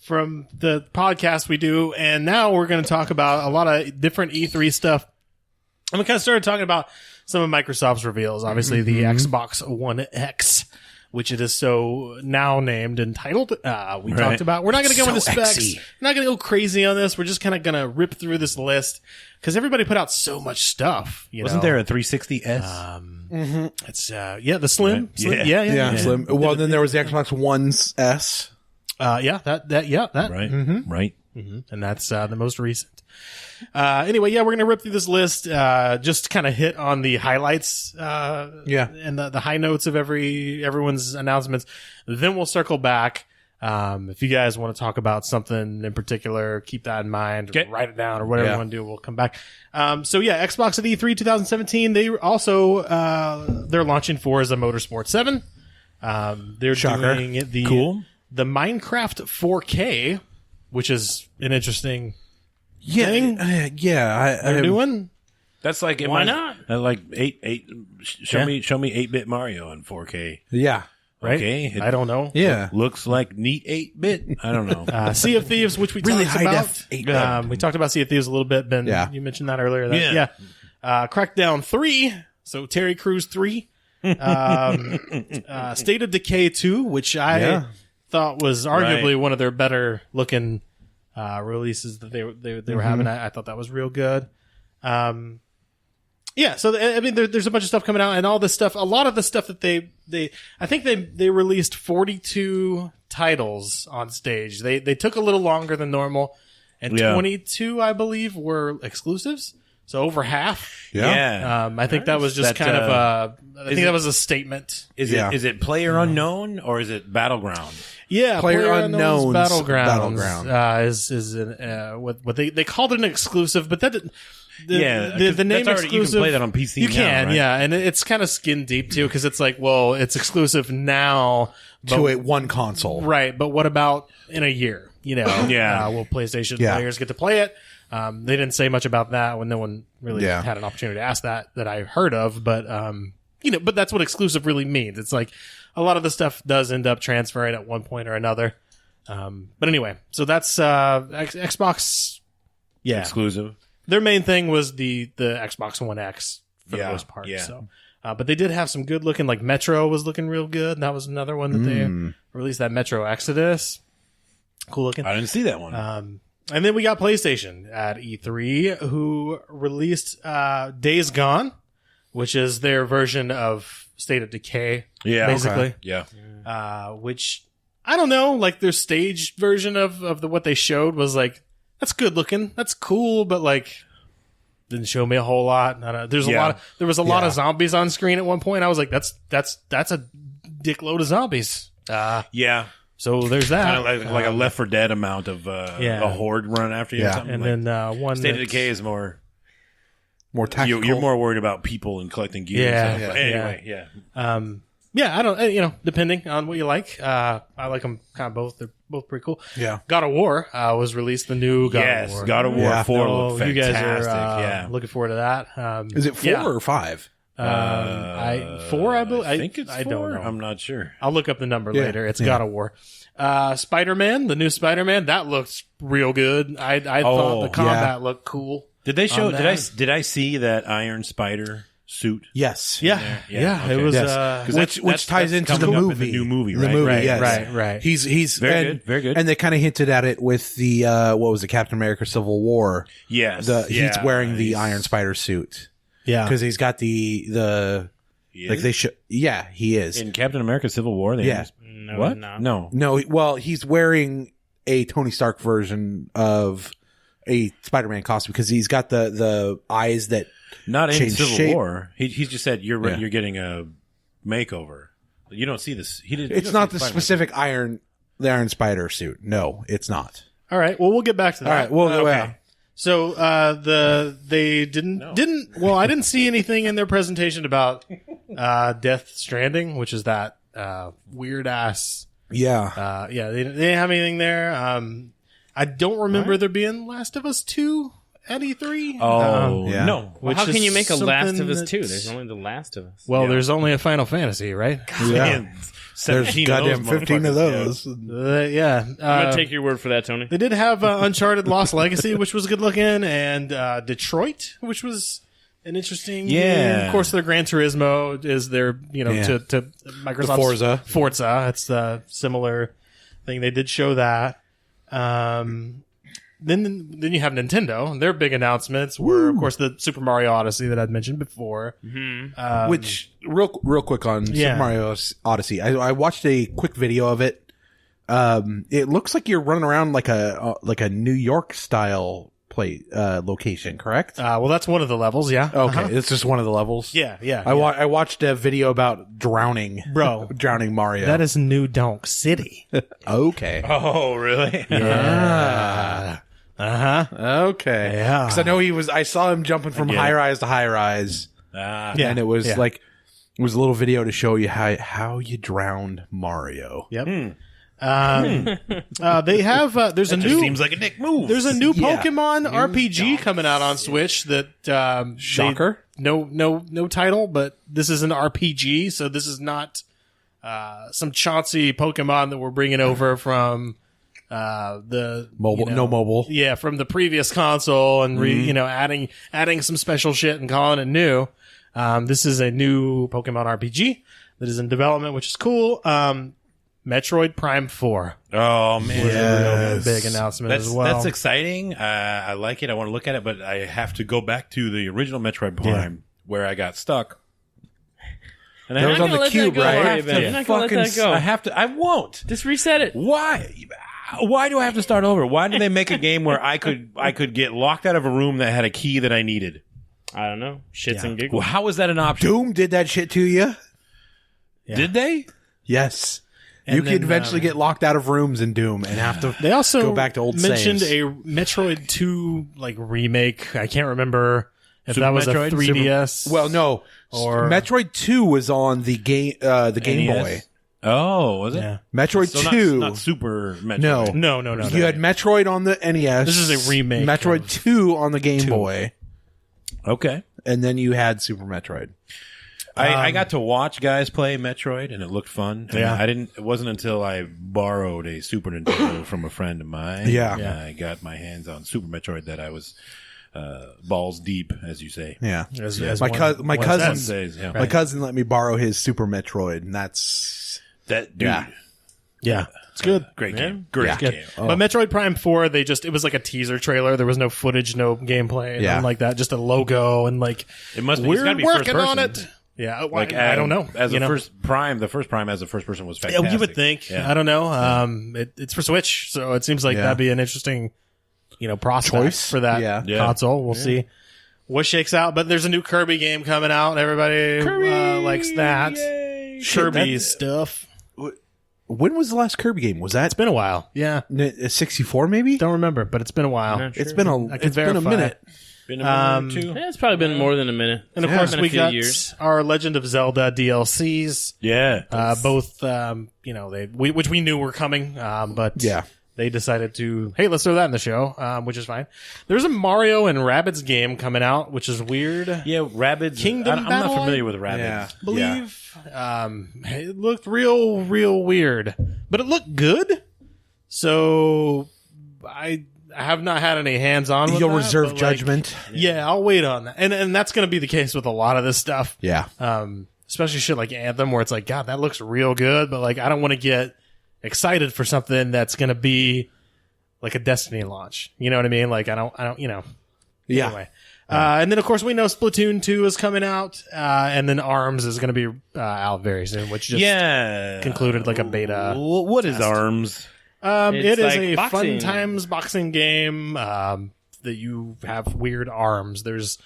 from the podcast we do, and now we're going to talk about a lot of different E3 stuff. And we kind of started talking about some of Microsoft's reveals. Obviously, the Xbox One X which it is so now named and titled. We talked about. We're not going to go into specs. We're not going to go crazy on this. We're just kind of going to rip through this list because everybody put out so much stuff. Wasn't there a 360S? It's the Slim. Right. Slim. Yeah. Yeah. Slim. Well, then there was the Xbox One's S. That. Right. Right. And that's the most recent. Anyway, we're going to rip through this list, just kind of hit on the highlights, and the high notes of everyone's announcements. Then we'll circle back. If you guys want to talk about something in particular, keep that in mind, or write it down, or whatever you want to do. We'll come back. Xbox at E3 2017, they also, they're launching Forza Motorsport 7. They're doing the Minecraft 4K, which is an interesting thing. They're doing. That's like Why not? Like show me 8-bit Mario in 4K. Yeah. Right? Okay. I don't know. Yeah. Looks like neat 8-bit. I don't know. Sea of Thieves, which we Really talked high about. def 8-bit. We talked about Sea of Thieves a little bit, Ben. Yeah. You mentioned that earlier. Yeah. Crackdown 3. So Terry Crews 3. State of Decay 2, which I thought was arguably one of their better looking releases that they were having. I thought that was real good. So there's a bunch of stuff coming out, and all this stuff. A lot of the stuff that I think they released 42 titles on stage. They took a little longer than normal, and 22, I believe, were exclusives. So over half. Yeah. I think that was just I think that was a statement. Is it Player Unknown or is it Battleground? Yeah, PlayerUnknown's Battlegrounds is what they called it an exclusive, but that didn't. The name that's already, exclusive. you can play that on PC. You now, can, right? and it's kind of skin deep too, because it's like, well, it's exclusive now To a one console. right? But what about in a year? Yeah. Will PlayStation players get to play it? They didn't say much about that when no one really had an opportunity to ask that I heard of, but but that's what exclusive really means. It's like a lot of the stuff does end up transferring at one point or another. But anyway, so that's Xbox. Yeah, Exclusive. their main thing was the Xbox One X for the most part. Yeah. So, but they did have some good looking, like Metro was looking real good. And that was another one that they released, that Metro Exodus. Cool looking. I didn't see that one. And then we got PlayStation at E3, who released Days Gone, which is their version of State of Decay, basically. Yeah. Which, I don't know, like their staged version of what they showed was like, that's good looking, that's cool, but like, didn't show me a whole lot. There was a lot of zombies on screen at one point. I was like, that's a dickload of zombies. Yeah. So there's that. Kind of like a Left 4 Dead amount of a horde running after you. Or something. And then one State of Decay is more tactical. You're more worried about people and collecting gear. and stuff. But anyway, I don't. Depending on what you like. I like them kind of both. They're both pretty cool. Yeah. God of War was released. The new God of War. God of War 4 looked you fantastic. guys are looking forward to that. Is it 4 or 5? 4, I believe. I think it's 4. I don't know. I'm not sure. I'll look up the number later. It's God of War. Spider-Man, the new Spider-Man, that looks real good. I thought the combat looked cool. Did they show? Did I see that Iron Spider suit? Yes. Yeah. okay. It was which ties into the coming up movie. in the new movie, The right? movie, Right, yes. right. He's Very good. And they kind of hinted at it with the what was it, Captain America: Civil War? Yes. He's wearing the Iron Spider suit. Yeah. Because he's got the like they should. Yeah, he is. in Captain America: Civil War. No, What? no. No. Well, he's wearing a Tony Stark version of a Spider-Man costume because he's got the eyes that Not in change Civil shape. War. He just said you're getting a makeover. You don't see this. It's not the specific Iron Spider suit. No, it's not. All right. Well, we'll get back to that. All right. Well, okay. So they didn't. Well, I didn't see anything in their presentation about Death Stranding, which is that weird ass. Yeah. They didn't have anything there. I don't remember there being Last of Us 2 at E3. yeah. No. Well, how Which can you is make a Last of Us something 2? that's- There's only The Last of Us. Well, there's only a Final Fantasy, right? Yeah. Man, There's 17 goddamn of those 15 of motherfuckers, those. Yeah. I'm going to take your word for that, Tony. They did have Uncharted Lost Legacy, which was good looking, and Detroit, which was an interesting Yeah. game. Of course, their Gran Turismo is their, to Microsoft's Forza. It's a similar thing. They did show that. Then you have Nintendo, and their big announcements were, of course, the Super Mario Odyssey that I'd mentioned before. Which real quick on Super Mario Odyssey, I watched a quick video of it. It looks like you're running around like a New York style location, correct? Well, that's one of the levels. Yeah. Okay, it's just one of the levels. Yeah. I watched a video about drowning Mario. That is New Donk City. Okay. Oh, really? Yeah. Okay. Yeah. Because I know I saw him jumping from high rise to high rise. And it was it was a little video to show you how you drowned Mario. Yep. They have there's a new seems like a Nick move. There's a new Pokemon RPG coming out on Switch that Shocker. No title, but this is an RPG, so this is not some Chauncey Pokemon that we're bringing over from the Mobile, no mobile. Yeah, from the previous console and adding some special shit and calling it new. This is a new Pokemon RPG that is in development, which is cool. Metroid Prime 4. Oh man, was a real big announcement as well. That's exciting. I like it. I want to look at it, but I have to go back to the original Metroid Prime where I got stuck. And that was on the cube, right? You're not gonna let that go. I have to. I won't. Just reset it. Why? Why do I have to start over? Why did they make a game where I could get locked out of a room that had a key that I needed? I don't know. Shits and giggles. Well, how is that an option? Doom did that shit to you. Did they? Yes. And you then, could eventually get locked out of rooms in Doom and have to They also go back to old mentioned saves. a Metroid 2 remake. I can't remember if Super that was Metroid? a 3DS. Well, no. Or- Metroid 2 was on the Game Game NES? Boy. Oh, was it? Yeah. Metroid So 2. not Super Metroid. No. No. You had Metroid on the NES. This is a remake Metroid of 2 on the Game Boy. Okay. And then you had Super Metroid. I got to watch guys play Metroid, and it looked fun. And Yeah. It wasn't until I borrowed a Super Nintendo from a friend of mine. Yeah. and I got my hands on Super Metroid that I was balls deep, as you say. Yeah. As My one cousin says, yeah. my cousin let me borrow his Super Metroid, and that's That dude. Yeah. It's good. Great Yeah. game. Great Good. game. But Metroid Prime 4, it was like a teaser trailer. There was no footage, no gameplay, nothing like that. Just a logo and It must be. we're It's gotta be working first on person. it. Yeah, I don't know. As the first Prime as a first person was fantastic. You would think. Yeah. I don't know. It's for Switch, so it seems like that'd be an interesting, prospect Choice for that Yeah. console. We'll see what shakes out. But there's a new Kirby game coming out. Everybody likes that. Kirby stuff. when was the last Kirby game? Was that It's been a while. Yeah, 64 maybe? don't remember, but it's been a while. Not sure. It's been a verify. minute. Been a minute or two. Yeah, it's probably been more than a minute. And of It's course, been a we few got years. our Legend of Zelda DLCs. Yeah. Both, which we knew were coming, but Yeah. they decided to, hey, let's throw that in the show, which is fine. There's a Mario and Rabbids game coming out, which is weird. Yeah, Rabbids. Kingdom I'm Battle? not familiar with Rabbids. Yeah. Believe. It looked real weird, but it looked good. So I have not had any hands on. You'll reserve judgment. Yeah, I'll wait on that, and that's going to be the case with a lot of this stuff. Yeah. Especially shit like Anthem, where it's like, God, that looks real good, but I don't want to get excited for something that's going to be like a Destiny launch. You know what I mean? I don't. Yeah. Anyway. And then, of course, we know Splatoon 2 is coming out, and then ARMS is going to be out very soon, which just concluded a beta. What is ARMS? It is like a boxing. fun times boxing game that you have weird arms. There's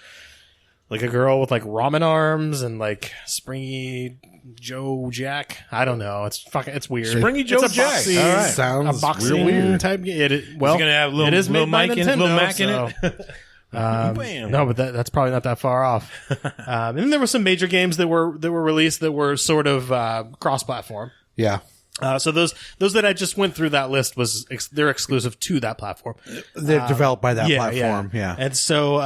a girl with ramen arms and springy Joe Jack. I don't know. It's weird. Springy Joe it's a Jack. boxing, All right. Sounds a boxing real weird. type game. Is it gonna have it is Lil made by Mike in, Nintendo, Lil Mac in so- it? Bam. No, but that's probably not that far off. And then there were some major games that were released that were sort of cross-platform. Yeah. So those that I just went through that list they're exclusive to that platform. They're developed by that platform. Yeah. And so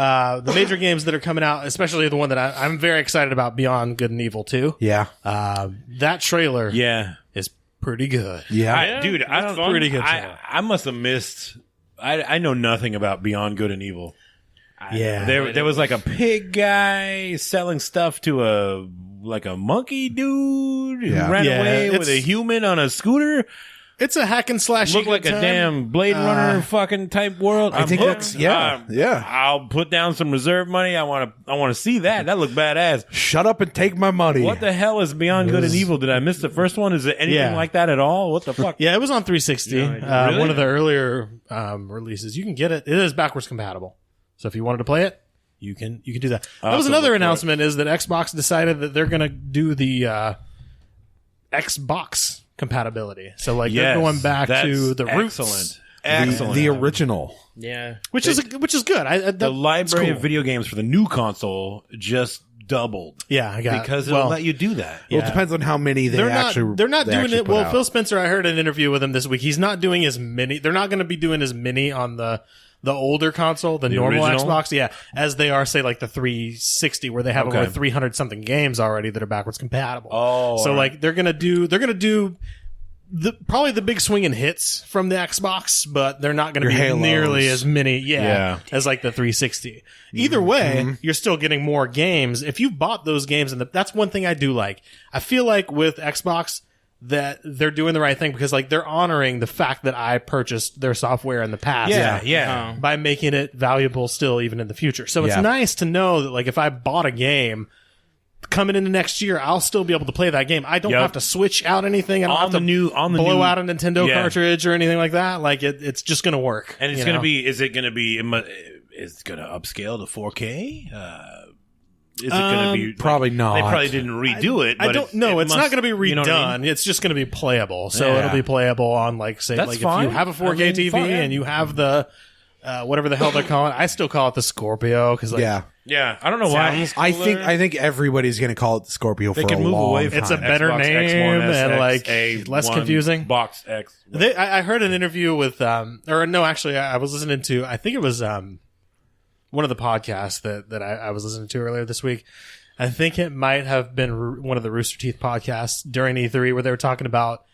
the major games that are coming out, especially the one that I'm very excited about, Beyond Good and Evil 2. Yeah. That trailer Yeah. is pretty good. Yeah. Dude, I don't. Pretty good trailer. I must have missed. I know nothing about Beyond Good and Evil. Yeah. There was like a pig guy selling stuff to a monkey dude who ran Yeah, away with it's- a human on a scooter. It's a hack and slash. Looked like a damn Blade Runner fucking type world. I think that's yeah. I'll put down some reserve money. I want to see that. That looked badass. Shut up and take my money. What the hell is Beyond Good and Evil? Did I miss the first one? Is it anything Yeah. like that at all? What the fuck? Yeah, it was on 360. Really? One of the earlier releases. You can get it. It is backwards compatible. So if you wanted to play it, you can do that. That was also another look for announcement is that Xbox decided that they're going to do the Xbox compatibility. So like they're going back to the roots. Excellent. The original. Yeah. Which is good. The library cool. of video games for the new console just doubled. Yeah, I got because it. it'll Well, let you do that. Well, it depends on how many they're actually. not they doing actually it. put Well, out. Phil Spencer, I heard an interview with him this week. He's not doing as many. They're not going to be doing as many on the older console, the normal original? Xbox, yeah, as they are, say, like the 360, where they have Okay. over 300 something games already that are backwards compatible. Oh, so all like they're gonna do probably the big swinging hits from the Xbox, but they're not gonna Your be Halos. nearly as many, Yeah. as like the 360. Either way, you're still getting more games if you bought those games, and that's one thing I do like. I feel like with Xbox that they're doing the right thing because like they're honoring the fact that I purchased their software in the past. Yeah. By making it valuable still even in the future. So it's Yeah. nice to know that like if I bought a game coming into next year, I'll still be able to play that game. I don't Yep. have to switch out anything. I don't have to blow out a Nintendo cartridge or anything like that. Like it's just going to work. And it's you going know? to be, is it going to be, is it going to upscale to 4K? Is it going to be probably not. They probably didn't redo it. I but don't know. It's must- not going to be redone. you know what I mean? It's just going to be playable. So Yeah. it'll be playable on like say That's like fine. if you have a 4K I mean, TV fine, yeah. and you have the whatever the hell they're calling it. I still call it the Scorpio because like Yeah. Yeah, I don't know why. Sounds I cooler. think everybody's going to call it the Scorpio They for can a move long away time. from It's a better Xbox name X1, and, SX, like, A1, less confusing. Box X. I heard an interview with or no, actually I was listening to I think it was one of the podcasts that I was listening to earlier this week. I think it might have been one of the Rooster Teeth podcasts during E3 where they were talking about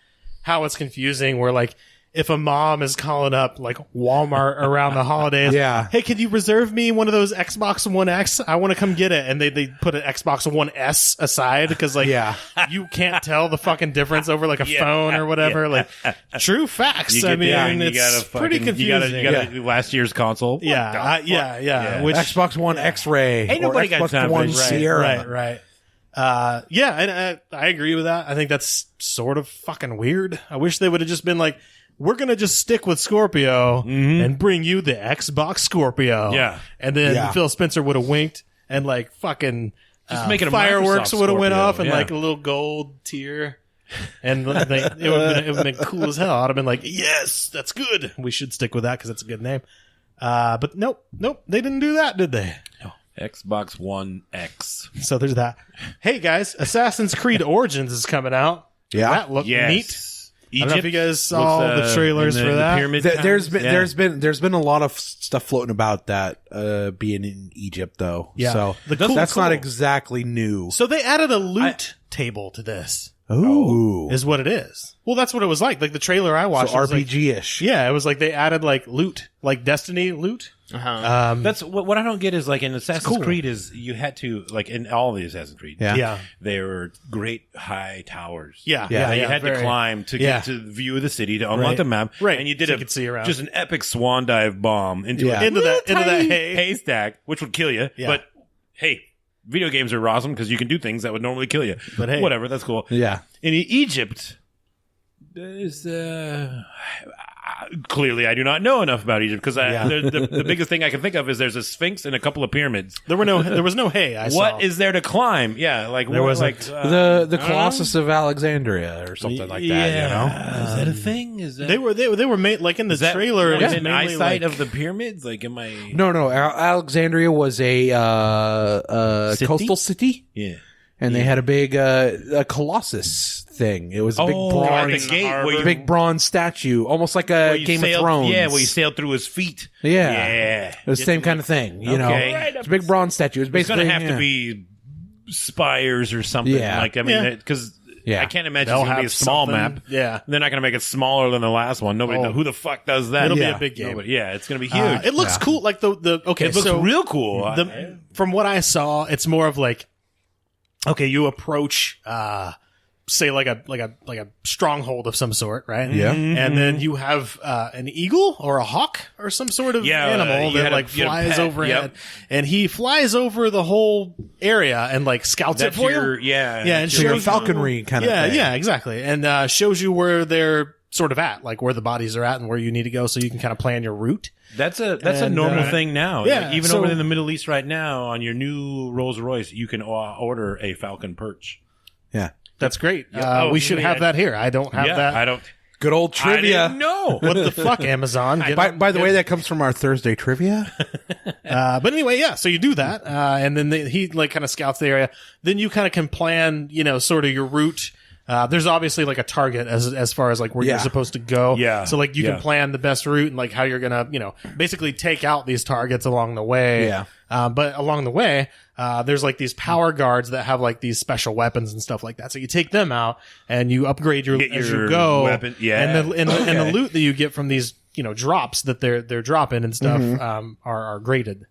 how it's confusing where like if a mom is calling up like Walmart around the holidays, Yeah. hey, could you reserve me one of those Xbox One X? I want to come get it. And they put an Xbox One S aside because like Yeah. you can't tell the fucking difference over like a phone or whatever. Like true facts. I mean, it's pretty confusing. You got last year's console. yeah, yeah. Which Xbox One X-Ray Ain't or nobody got Xbox time for One this. Sierra. right. Yeah, and I agree with that. I think that's sort of fucking weird. I wish they would have just been like, we're gonna just stick with Scorpio and bring you the Xbox Scorpio. Yeah. and then Yeah. Phil Spencer would have winked and like fucking Just make it a fireworks Microsoft would have went Scorpio. off and Yeah. like a little gold tear. And it would have been cool as hell. I'd have been like, yes, that's good. We should stick with that because it's a good name. But nope, they didn't do that, did they? Xbox One X. So there's that. Hey guys, Assassin's Creed Origins is coming out. Yeah. That looked Yes. neat. I don't know if you guys saw the With trailers in for that. pyramid There's towns. been a lot of stuff floating about that being in Egypt though. Yeah. So The cool- that's not cool. exactly new. So they added a loot table to this. Ooh. Is what it is. Well, that's what it was like. Like the trailer I watched. So it was like- RPG-ish. yeah, it was like they added like loot, like Destiny loot. That's what I don't get is like in Assassin's cool. Creed is you had to like in all the Assassin's Creed. Yeah. Yeah. There were great high towers. Yeah, that you yeah, had to very- climb to yeah. get to the view of the city to unlock Right. the map. Right. And you did So you could see around. just an epic swan dive bomb into Yeah. a Into that tiny hay. haystack, which would kill you. Yeah. But hey, video games are awesome because you can do things that would normally kill you. But hey. whatever, that's cool. Yeah. In Egypt, there's clearly I do not know enough about Egypt because the biggest thing I can think of is there's a sphinx and a couple of pyramids. There was no hay. I saw. What is there to climb? Yeah, like There what, was like The Colossus of Alexandria or something like that, you know? Is that a thing? Is that They were made like in the is that trailer. it was within mainly, eyesight like- of the pyramids? Like, am I? No. Alexandria was a City? coastal city, Yeah. and they had a big a Colossus thing. It was a big at bronze, the gate where you, big bronze statue, almost like a where you Game sailed, of Thrones. Yeah, where you sailed through his feet. Yeah. Yeah. It was the same kind of thing, you know. Okay. It's a big bronze statue. It's It's basically going to have to be spires or something. Yeah. Like, I mean, Yeah. because Yeah. I can't imagine They'll it's going to be a have small something- map. Yeah. They're not going to make it smaller than the last one. Nobody knows. Who the fuck does that? It'll be Yeah. a big game. Nobody. Yeah, it's going to be huge. It looks cool. Like the okay, It looks so real cool. from what I saw, it's more of like, okay, you approach, say like a stronghold of some sort, right? Yeah. And then you have an eagle or a hawk or some sort of Yeah, animal you that had a- like you had a flies pet, overhead, yep. and he flies over the whole area and like scouts That's it for your, you. yeah. Yeah, and So your shows falconry kind of Yeah, thing. yeah, exactly, and shows you where they're sort of at, like where the bodies are at and where you need to go, so you can kind of plan your route. That's a And, normal thing now. yeah, Like, even so- over in the Middle East right now, on your new Rolls Royce, you can order a Falcon perch. Yeah. That's great. Oh, we should yeah. have that here. I don't have that. I don't. Good old I trivia. didn't know. What the fuck, Amazon? Get By, on- by the get- way, that comes from our Thursday trivia. but anyway, yeah. So you do that, and then he like kind of scouts the area. Then you kind of can plan, sort of your route. There's obviously like a target as far as like where Yeah. you're supposed to go. Yeah. So like you Yeah. can plan the best route and like how you're gonna, basically take out these targets along the way. Yeah. But along the way, there's like these power guards that have like these special weapons and stuff like that. So you take them out and you upgrade Get as your you go. weapon- yeah. And and the Okay. loot that you get from these, drops that they're dropping and stuff, are graded.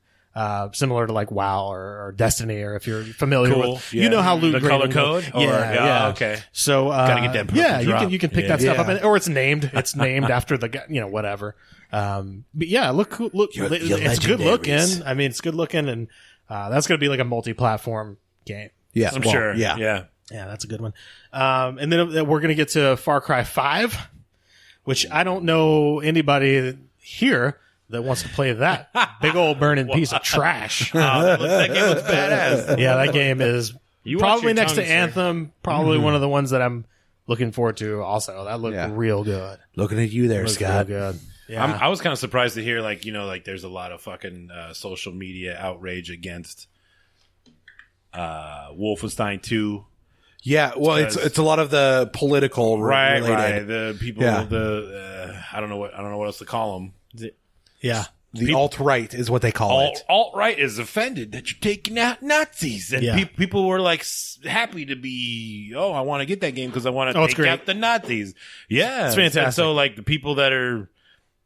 Similar to like WoW or Destiny, or if you're familiar Cool. with, Yeah. you know how loot The color grading code? goes. Or- yeah, okay. So Gotta get that purple yeah, drop. you can pick Yeah. that stuff up, Yeah. or it's named after the guy, whatever. But yeah, look, it's good looking. I mean, it's good looking, and that's gonna be like a multi-platform game. Yeah. I'm well, sure. Yeah. Yeah. Yeah, that's a good one. And then we're gonna get to Far Cry 5, which I don't know anybody here that wants to play that big old burning piece of trash. That game looks badass. Yeah, that game is You watch probably your next tongue, to sir. Anthem. Probably one of the ones that I'm looking forward to. Also, that looked Yeah. real good. Looking at you there, Looked Scott. real good. Yeah, I was kind of surprised to hear, like, there's a lot of fucking social media outrage against Wolfenstein 2. Yeah. Well, it's a lot of the political related. Right. The people, Yeah. I don't know what else to call them. yeah. The alt-right is what they call it. Alt-right is offended that you're taking out Nazis. And Yeah. people were like happy to be, I want to get that game because I want to Oh, it's take great. out the Nazis. Yeah. It's fantastic. And so, like, the people that are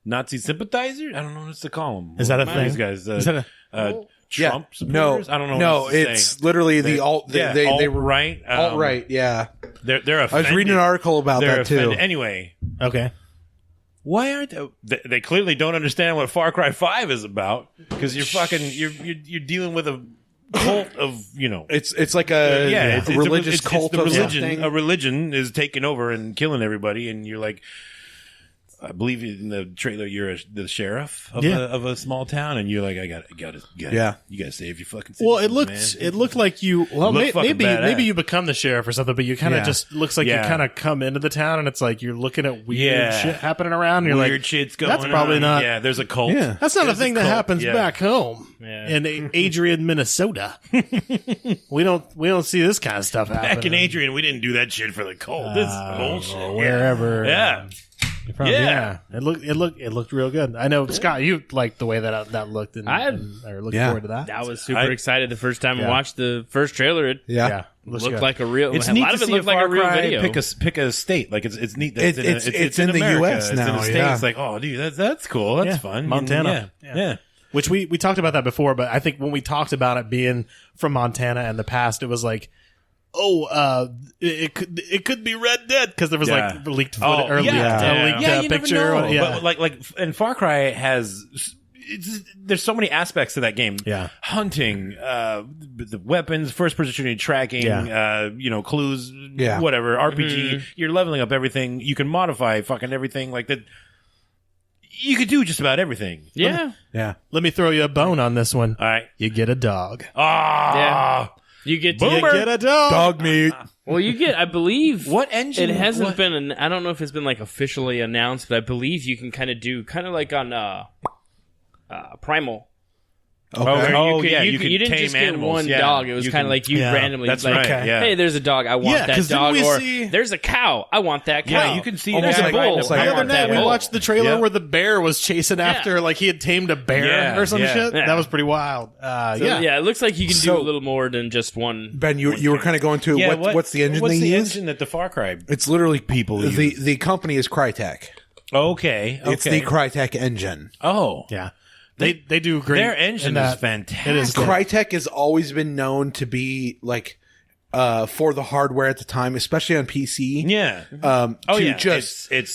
Nazi sympathizers, I don't know what else to call them. Is that a These thing? guys, Is that Trump No, supporters? I don't know. No, what else to it's say. literally the alt. They were alt-right. alt-right. Yeah. They're I offended. was reading an article about They're that too. offended. Anyway, Okay. why aren't they clearly don't understand what Far Cry 5 is about, because you're dealing with a cult of It's like a it's religious it's cult the of religion. something. A religion is taking over and killing everybody, and you're like, I believe in the trailer you're the sheriff of, Yeah. of a small town, and you're like, I got Yeah. you got to save your fucking. Well, it citizens, looked man. it looked like you. Well, Looked fucking maybe badass. you become the sheriff or something, but you kind of Yeah. just looks like Yeah. you kind of come into the town and it's like you're looking at weird Yeah. shit happening around. And you're weird like, shit's going that's probably on. not. Yeah, there's a cult. Yeah. That's not There's a thing that cult. happens Yeah. back home Yeah. in Adrian, Minnesota. we don't see this kind of stuff happen. Back in Adrian, we didn't do that shit for the cult. This is bullshit. or wherever. Yeah. From, Yeah. It looked real good. I know, Scott, you liked the way that looked, and are looking Yeah. forward to that. I was super I- excited the first time I Yeah. watched the first trailer. It Yeah. looks looked good. like a real. It's a neat lot to of it see looked a like Far a real Cry video. pick a state. Like it's neat. That It's in the America. US It's now, in the States. yeah. It's like, oh, dude, that's cool. That's Yeah. fun. Montana. And yeah. Which we talked about that before, but I think when we talked about it being from Montana in the past, it was like, it could be Red Dead because there was Yeah. like leaked footage Oh, or yeah. leaked Yeah, you never picture. know. Yeah. But like, and Far Cry has. There's so many aspects to that game. Yeah. Hunting, the weapons, first person tracking, clues, Yeah. whatever, RPG. You're leveling up everything. You can modify fucking everything like that. You could do just about everything. Yeah, Yeah. Let me throw you a bone on this one. All right. You get a dog. Ah. you get to. You get a dog. Dog meat. Well, you get. I believe What engine? It hasn't what- been. I don't know if it's been like officially announced, but I believe you can kind of like on Primal. Okay. You didn't tame just get animals. one Yeah. dog. It was You kind of can- like you randomly. That's like, right. Yeah. Hey, there's a dog. I want that 'cause didn't dog. we Or see- there's a cow. I want that cow. Yeah, you can see There's that a bull. almost like I The other want night that we bull. watched the trailer Yep. where the bear was chasing after, like he had tamed a bear Yeah, or some yeah. shit. Yeah. That was pretty wild. So, yeah, it looks like you can So- do a little more than just one. Ben, you were kind of going to Yeah, what's the engine What's they the use? engine that the Far Cry It's literally people use? the company is Crytek. Okay. It's the Crytek engine. Oh. yeah. They do great. Their engine in that. is fantastic. It is good. Crytek has always been known to be like for the hardware at the time, especially on PC. Yeah. To yeah. just It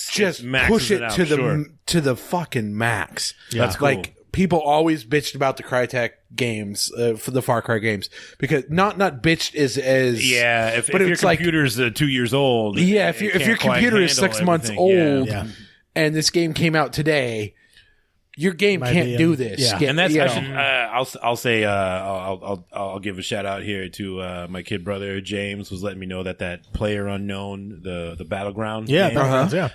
maxes push it it out, to the sure. to the fucking max. That's cool. Like people always bitched about the Crytek games for the Far Cry games because not bitched as Yeah, if but your it's like- computer's 2 years old. yeah it if your can't quite computer is handle 6 months everything. old Yeah. and this game came out today, your game Might can't be, do this. yeah. And that's you I know. should, I'll say I'll give a shout out here to my kid brother James was letting me know that Player Unknown the Battleground Yeah, game, yeah.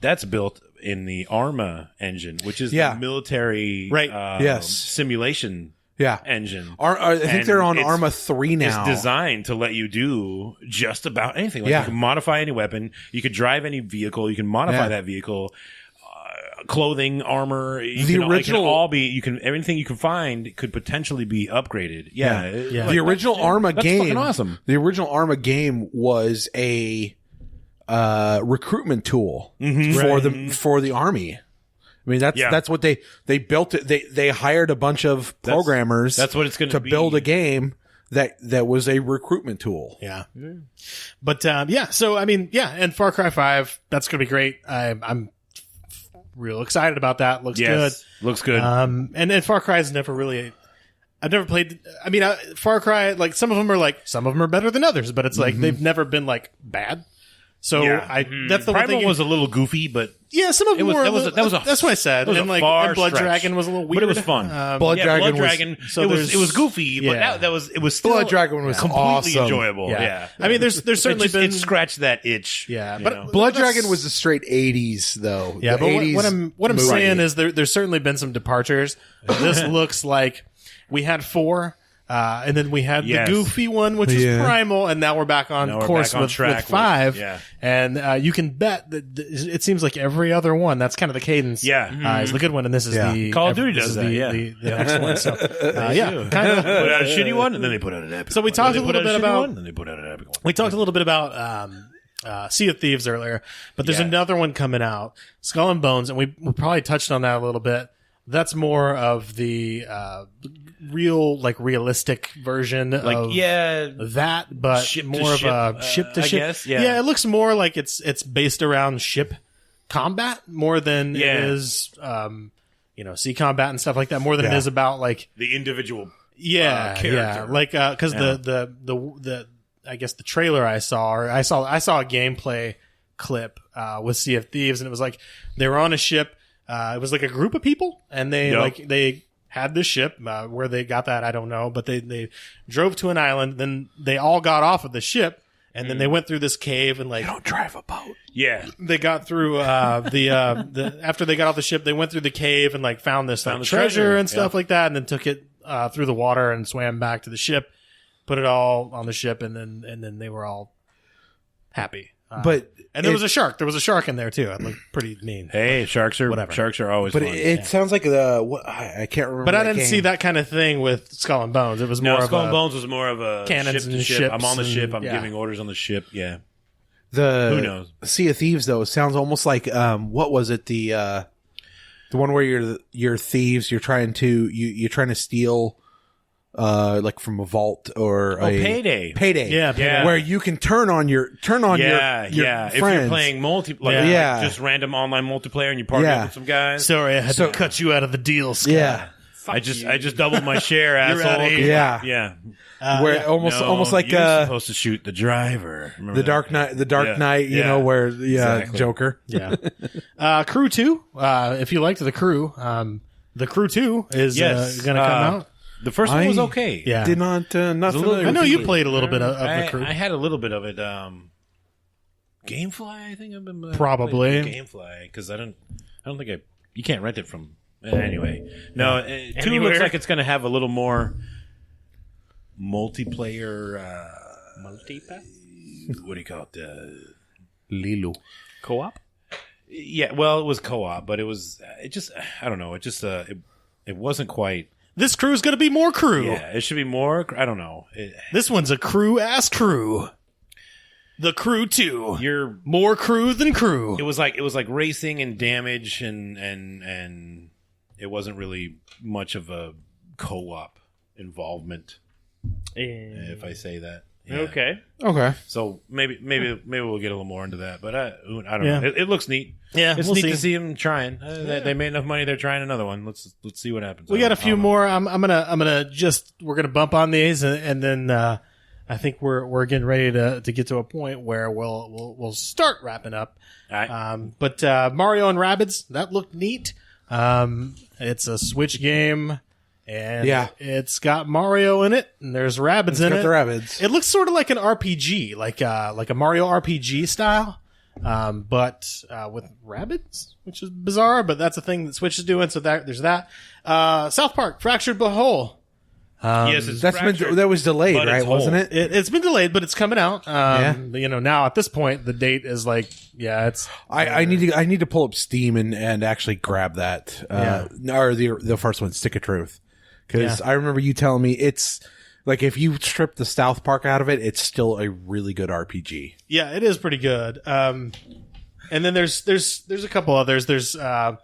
that's built in the Arma engine, which is Yeah. the military Right. Yes. simulation Yeah. engine. I think And they're on it's- Arma 3 now. It's designed to let you do just about anything. Like Yeah. you can modify any weapon, you could drive any vehicle, you can modify Yeah. that vehicle. Clothing, armor, everything you can find could potentially be upgraded. Yeah. Yeah. The original Arma that's game, fucking awesome. The original Arma game was a recruitment tool for the army. I mean, Yeah. that's what they built it. They hired a bunch of programmers. that's what it's gonna to be. build a game that was a recruitment tool. Yeah. But so I mean, and Far Cry 5, that's gonna be great. I'm real excited about that. Looks Yes. Looks good. good. And then Far Cry is never really. I've never played. I mean, Far Cry, like some of them are better than others, but it's like they've never been like bad. So that's the one Primal thing. was a little goofy, but Some of them were. That's what I said. that was And a like far and Blood stretch. Dragon was a little weird, but it was fun. Blood Dragon was- Dragon. so it was there's- goofy, but yeah. it was still Blood Dragon was completely awesome. enjoyable. Yeah. I mean, there's certainly it been. scratched that itch. Yeah, you but know? Blood that's- Dragon was the straight 80s though. Yeah, The but 80s what I'm movie. saying is there's certainly been some departures. This looks like we had 4, and then we had Yes. the goofy one, which is Yeah. Primal, and now we're back on Now we're course back on with track with- 5. yeah. And you can bet that it seems like every other one. That's kind of the cadence. Yeah. Is the good one, and this is Yeah. the Call of Duty this does is that, the, yeah. the next one. So kind of. Put out a shitty one, and then they put out an epic. So we one. talked Then a they little put out bit shitty about- one, then they put out an epic one. We talked a little bit about Sea of Thieves earlier, but there's Yeah. another one coming out, Skull and Bones, and we probably touched on that a little bit. That's more of the realistic version of that, but Ship to more of ship, a ship to I ship. guess, yeah. It looks more like it's based around ship combat more than it Yeah. is, sea combat and stuff like that. More than it is about like the individual. character. Like because the I guess the trailer I saw a gameplay clip with Sea of Thieves, and it was like they were on a ship. It was like a group of people, and they had this ship. Where they got that, I don't know, but they drove to an island. Then they all got off of the ship, and then they went through this cave and like Don't drive a boat. Yeah. they got through the after they got off the ship, they went through the cave and like found this like, the treasure treasure, and stuff like that, and then took it through the water and swam back to the ship, put it all on the ship, and then they were all happy. But and there was a shark. There was a shark in there too. It looked pretty mean. Hey, sharks are always But fun. it sounds like I can't remember. But I that didn't game. see that kind of thing with Skull and Bones. It was more no, of Skull a and Bones was more of a cannons ship to and ship. ships I'm on the ship. I'm and- yeah. giving orders on the ship. Yeah. Who knows? Sea of Thieves though sounds almost like what was it the one where you're thieves, you're trying to steal like from a vault or Payday. Yeah, Payday. where you can turn on your Yeah, your yeah. If friends. you're playing Yeah. just random online multiplayer and you partner Yeah. up with some guys. Sorry, I had to cut you out of the deal, Scott. yeah. I just doubled my share, You're asshole. out here. Yeah. Yeah. Where almost like you're supposed to shoot the driver. Remember the that? Dark Yeah. Knight, you Yeah. know, where Exactly. Joker. Yeah. Crew 2, if you liked The Crew, The Crew 2 is Yes. going to come out. The first one was okay. Yeah. Did not not little- familiar I know with you it. played a little bit of The Crew. I had a little bit of it. Gamefly, I think I've been Probably. playing Gamefly because I don't think you can't rent it from Anyway, no, 2 looks like it's going to have a little more multiplayer. Multiplayer? What do you call it? Lilu. Co-op? Yeah, well, it was co-op, but it just, I don't know. It just, it wasn't quite. This crew's going to be more crew. Yeah, it should be more. I don't know. This one's a crew-ass crew. The Crew 2. You're more crew than crew. It was like racing and damage and it wasn't really much of a co-op involvement, if I say that. Yeah. Okay. So maybe we'll get a little more into that, but I don't know. It looks neat. Yeah, it's we'll neat see. to see them trying. They made enough money. They're trying another one. Let's see what happens. We got a few more. we're gonna bump on these, and then I think we're getting ready to get to a point where we'll start wrapping up. All right. But Mario and Rabbids, that looked neat. It's a Switch game, and it's got Mario in it, and there's Rabbids in it. The Rabbids. It looks sort of like an RPG, like a Mario RPG style, but with Rabbids, which is bizarre. But that's a thing that Switch is doing. So there's that. South Park: Fractured But Whole. Yes, that was delayed, but right? Wasn't it? It's been delayed, but it's coming out. Now at this point, the date is like, it's. I need to pull up Steam and actually grab that. Or the first one, Stick of Truth, because I remember you telling me it's like if you strip the South Park out of it, it's still a really good RPG. Yeah, it is pretty good. And then there's a couple others. There's I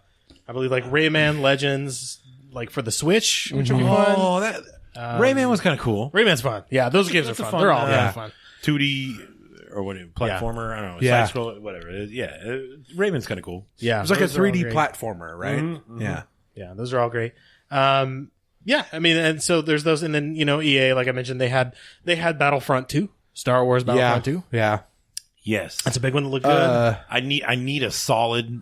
believe like Rayman Legends, like for the Switch, which will be fun. Oh, that Rayman was kind of cool. Rayman's fun. Yeah, those games are fun. They're all kind of fun. 2D or what? Platformer? I don't know. Yeah. Side scroll, whatever. Rayman's kind of cool. Yeah, It was like a those are all 3D great. platformer, right? Mm-hmm. Yeah. Yeah, those are all great. And so there's those, and then EA, like I mentioned, they had Battlefront 2, Star Wars Battlefront 2. Yeah. Yes, That's a big one to look good. I need a solid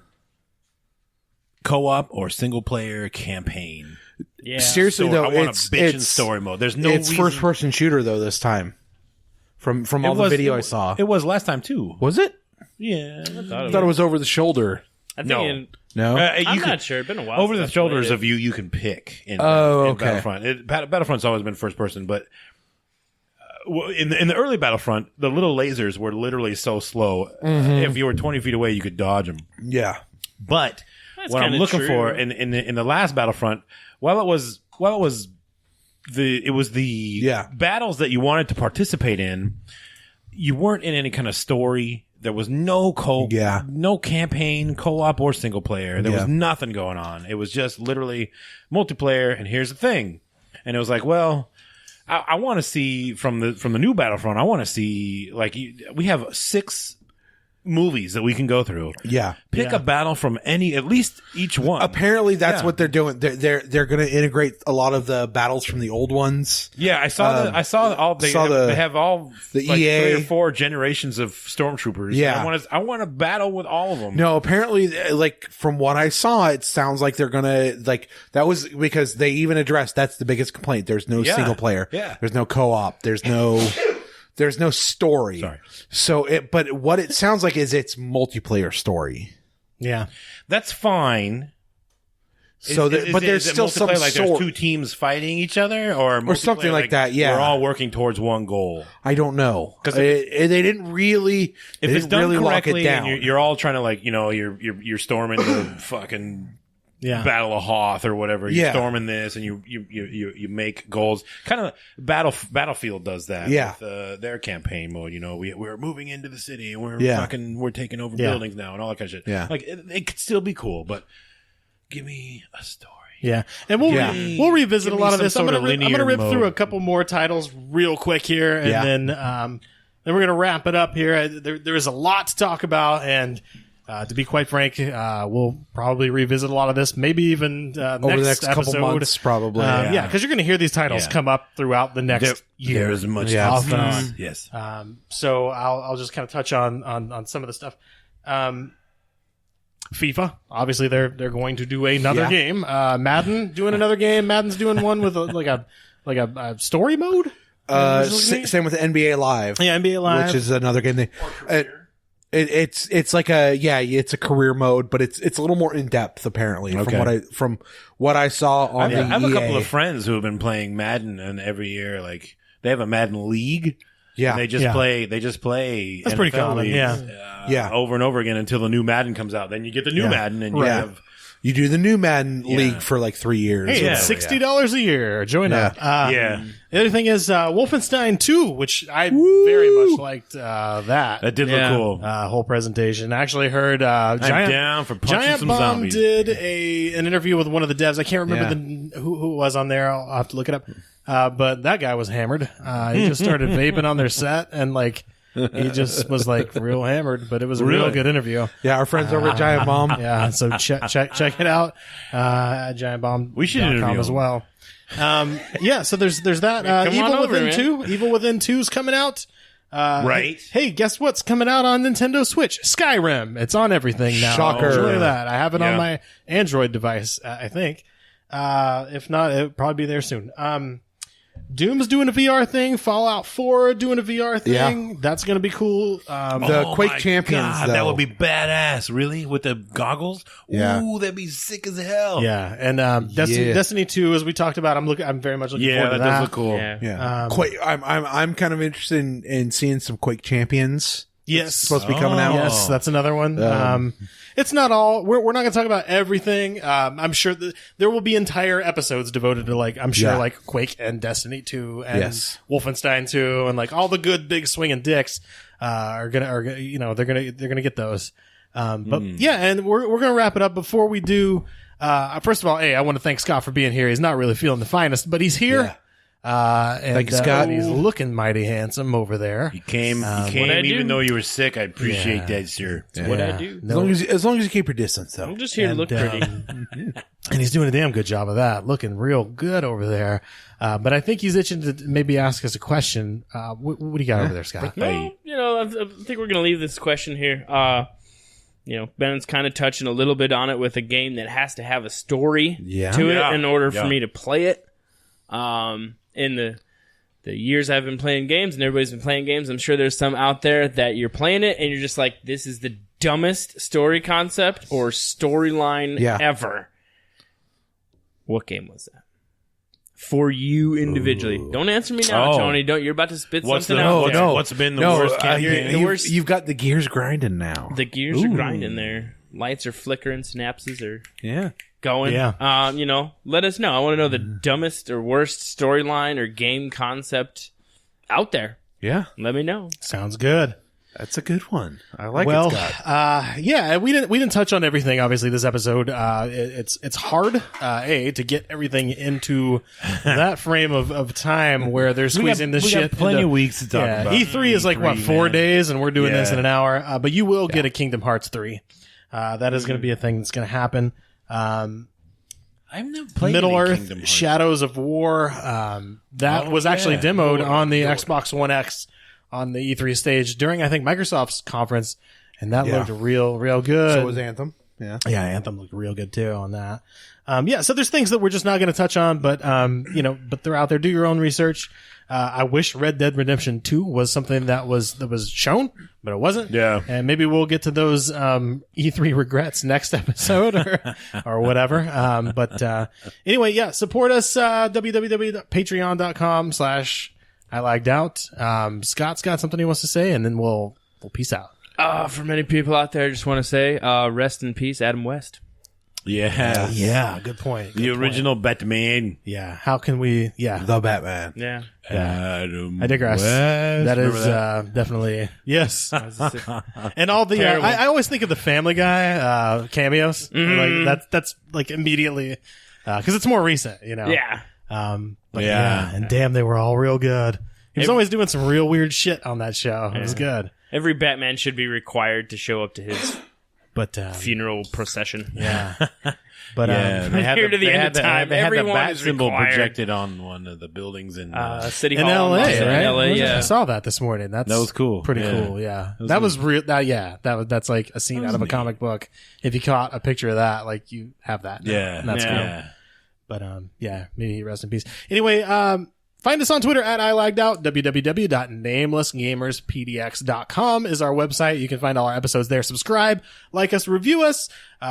co-op or single player campaign. Yeah. Seriously though, I want it's a bitchin' story mode. There's no it's reason. first person shooter though this time. From all the video I saw. It was last time too. Was it? Yeah, I thought it was over the shoulder. I think No. No. I'm not sure. It's been a while. Over the since I shoulders played of you can pick in, Oh, in okay. Battlefront. Battlefront's always been first person, but in the early Battlefront, the little lasers were literally so slow. If you were 20 feet away, you could dodge them. Yeah. But That's what I'm kinda looking true. for in the last Battlefront, while it was the battles that you wanted to participate in, you weren't in any kind of story. There was no no campaign, co-op or single player. There was nothing going on. It was just literally multiplayer. And here's the thing, and it was like, well, I want to see from the new Battlefront. I want to see we have 6 movies that we can go through. Yeah. Pick a battle from at least each one. Apparently that's Yeah. what they're doing. They're going to integrate a lot of the battles from the old ones. Yeah, I saw they have all the like EA 3 or 4 generations of stormtroopers. Yeah. I want to battle with all of them. No, apparently, like from what I saw, it sounds like they're gonna that was because they even addressed that's the biggest complaint. There's no single player. Yeah. There's no co-op. There's no story. Sorry. So but what it sounds like is it's multiplayer story. Yeah. That's fine. So but there's is it still some multiplayer, like there's sort. 2 teams fighting each other, or something multiplayer, like that, yeah. we're all working towards one goal. I don't know 'Cause they didn't really. If they it's didn't done really lock correctly, it down. and you're all trying to you're storming the fucking. Yeah. Battle of Hoth or whatever. You're Yeah. storming this and you make goals. Kind of Battlefield does that Yeah. with their campaign mode. We're moving into the city and we're taking over Yeah. buildings now and all that kind of shit. Yeah. Like it could still be cool, but give me a story. Yeah, and we'll revisit Give a me lot of some this. I'm sort of gonna linear rip mode. through a couple more titles real quick here, and Yeah. then we're gonna wrap it up here. There is a lot to talk about, and to be quite frank, we'll probably revisit a lot of this, maybe even over the next episode. couple months, probably. Yeah, because you're gonna hear these titles Yeah. come up throughout the next year. There's much Yeah. to Off and on. discuss. Yes. So I'll just kind of touch on some of the stuff. FIFA, obviously they're going to do another Yeah. game. Madden doing another game. Madden's doing one with a story mode. Same with the NBA Live. Yeah, NBA Live. which is another game. It's like it's a career mode, but it's a little more in depth apparently from what I saw on the I have a EA. couple of friends who have been playing Madden, and every year, like, they have a Madden league. Yeah. And they just play. That's pretty NFL common, leagues, over and over again until the new Madden comes out. Then you get the new Madden, and you have. You do the new Madden league for like 3 years. Hey, it's $60 a year. Join up. The other thing is Wolfenstein 2, which I very much liked that. That did look cool. Whole presentation. I actually heard I'm down for punching Giant some Bomb zombies. did an interview with one of the devs. I can't remember who it was on there. I'll have to look it up. But that guy was hammered. He just started vaping on their set, and like he just was like real hammered. But it was a real good interview. Yeah, our friends over at Giant Bomb. Yeah, so check it out at GiantBomb.com We should interview as him. well. So there's that. Come on Evil over, Within man. 2. Evil Within 2 is coming out. Right. Hey, guess what's coming out on Nintendo Switch? Skyrim. It's on everything now. Shocker. Look at that. I have it on Yeah. my Android device, I think. If not, it'll probably be there soon. Doom's doing a VR thing. Fallout 4 doing a VR thing. Yeah. That's going to be cool. The Quake my Champions, God, though. that would be badass. Really? With the goggles? Yeah. Ooh, that'd be sick as hell. Yeah, and Destiny 2, as we talked about, I'm very much looking Yeah, forward to that that. does look cool. Yeah. Yeah. Quake, I'm kind of interested in seeing some Quake Champions. Yes, Supposed to be coming out. Yes, that's another one. It's not all. We're not going to talk about everything. I'm sure that there will be entire episodes devoted to like like Quake and Destiny 2 and Wolfenstein 2 and like all the good big swinging dicks are gonna they're gonna get those. But yeah, and we're gonna wrap it up. Before we do, first of all, hey, I want to thank Scott for being here. He's not really feeling the finest, but he's here. Yeah. And Thank you, Scott. he's looking mighty handsome over there. You came what'd I do? even though you were sick. I appreciate that, sir. What I do? As long as you keep your distance, though. I'm just here to look pretty. And he's doing a damn good job of that. Looking real good over there. But I think he's itching to maybe ask us a question. What do you got over there, Scott? Well, I think we're going to leave this question here. Ben's kind of touching a little bit on it with a game that has to have a story to it in order for me to play it. In the years I've been playing games and everybody's been playing games, I'm sure there's some out there that you're playing it and you're just like, this is the dumbest story concept or storyline ever. What game was that? For you individually. Don't answer me now, Tony. You're about to spit something out there. What's been the worst campaign? You've got the gears grinding now. The gears are grinding there. Lights are flickering, synapses are going. Yeah. Let us know. I want to know the dumbest or worst storyline or game concept out there. Yeah. Let me know. Sounds good. That's a good one. I like Well, it, Scott. we didn't touch on everything. Obviously, this episode, it's hard to get everything into that frame of time where they're squeezing this shit. Got plenty into, of weeks to talk about. E3 is like what 4 days, and we're doing this in an hour. But you will get a Kingdom Hearts 3. That is going to be a thing that's going to happen. I've never played Middle any Earth, Kingdom Hearts. Shadows of War. That was actually demoed on the Xbox One X on the E3 stage during, I think, Microsoft's conference, and that looked real good. So was Anthem. Yeah. Yeah, Anthem looked real good too on that. So there's things that we're just not going to touch on, but but they're out there. Do your own research. I wish Red Dead Redemption 2 was something that was shown, but it wasn't. Yeah. And maybe we'll get to those E3 regrets next episode or whatever. Anyway, support us www.patreon.com/I lagged out. Scott's got something he wants to say, and then we'll peace out. For many people out there, I just want to say, rest in peace, Adam West. Yeah. Yeah, good point. The original Batman. Yeah, how can we? Yeah, The Batman. Yeah. Adam I digress. West. That is Remember definitely yes. And all the I always think of the Family Guy cameos. Like that's like immediately because it's more recent, Yeah. And damn, they were all real good. He was always doing some real weird shit on that show. It was good. Every Batman should be required to show up to his But funeral procession. yeah, but they had Here to the end of time, They had the everyone bat is symbol required. projected on one of the buildings in. City in Hall LA, right? In LA, I saw that this morning. That was cool. Pretty Yeah. cool. Yeah, that was real. That's like a scene out of a comic book. If you caught a picture of that, like you have that. now. Yeah. And that's Yeah. cool. But maybe rest in peace. Anyway, Find us on Twitter at iLaggedOut. www.namelessgamerspdx.com is our website. You can find all our episodes there. Subscribe, like us, review us.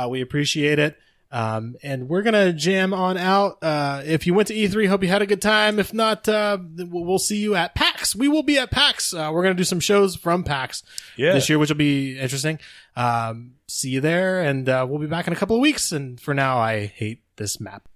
We appreciate it. And we're going to jam on out. If you went to E3, hope you had a good time. If not, we'll see you at PAX. We will be at PAX. We're going to do some shows from PAX this year, which will be interesting. See you there, and we'll be back in a couple of weeks. And for now, I hate this map.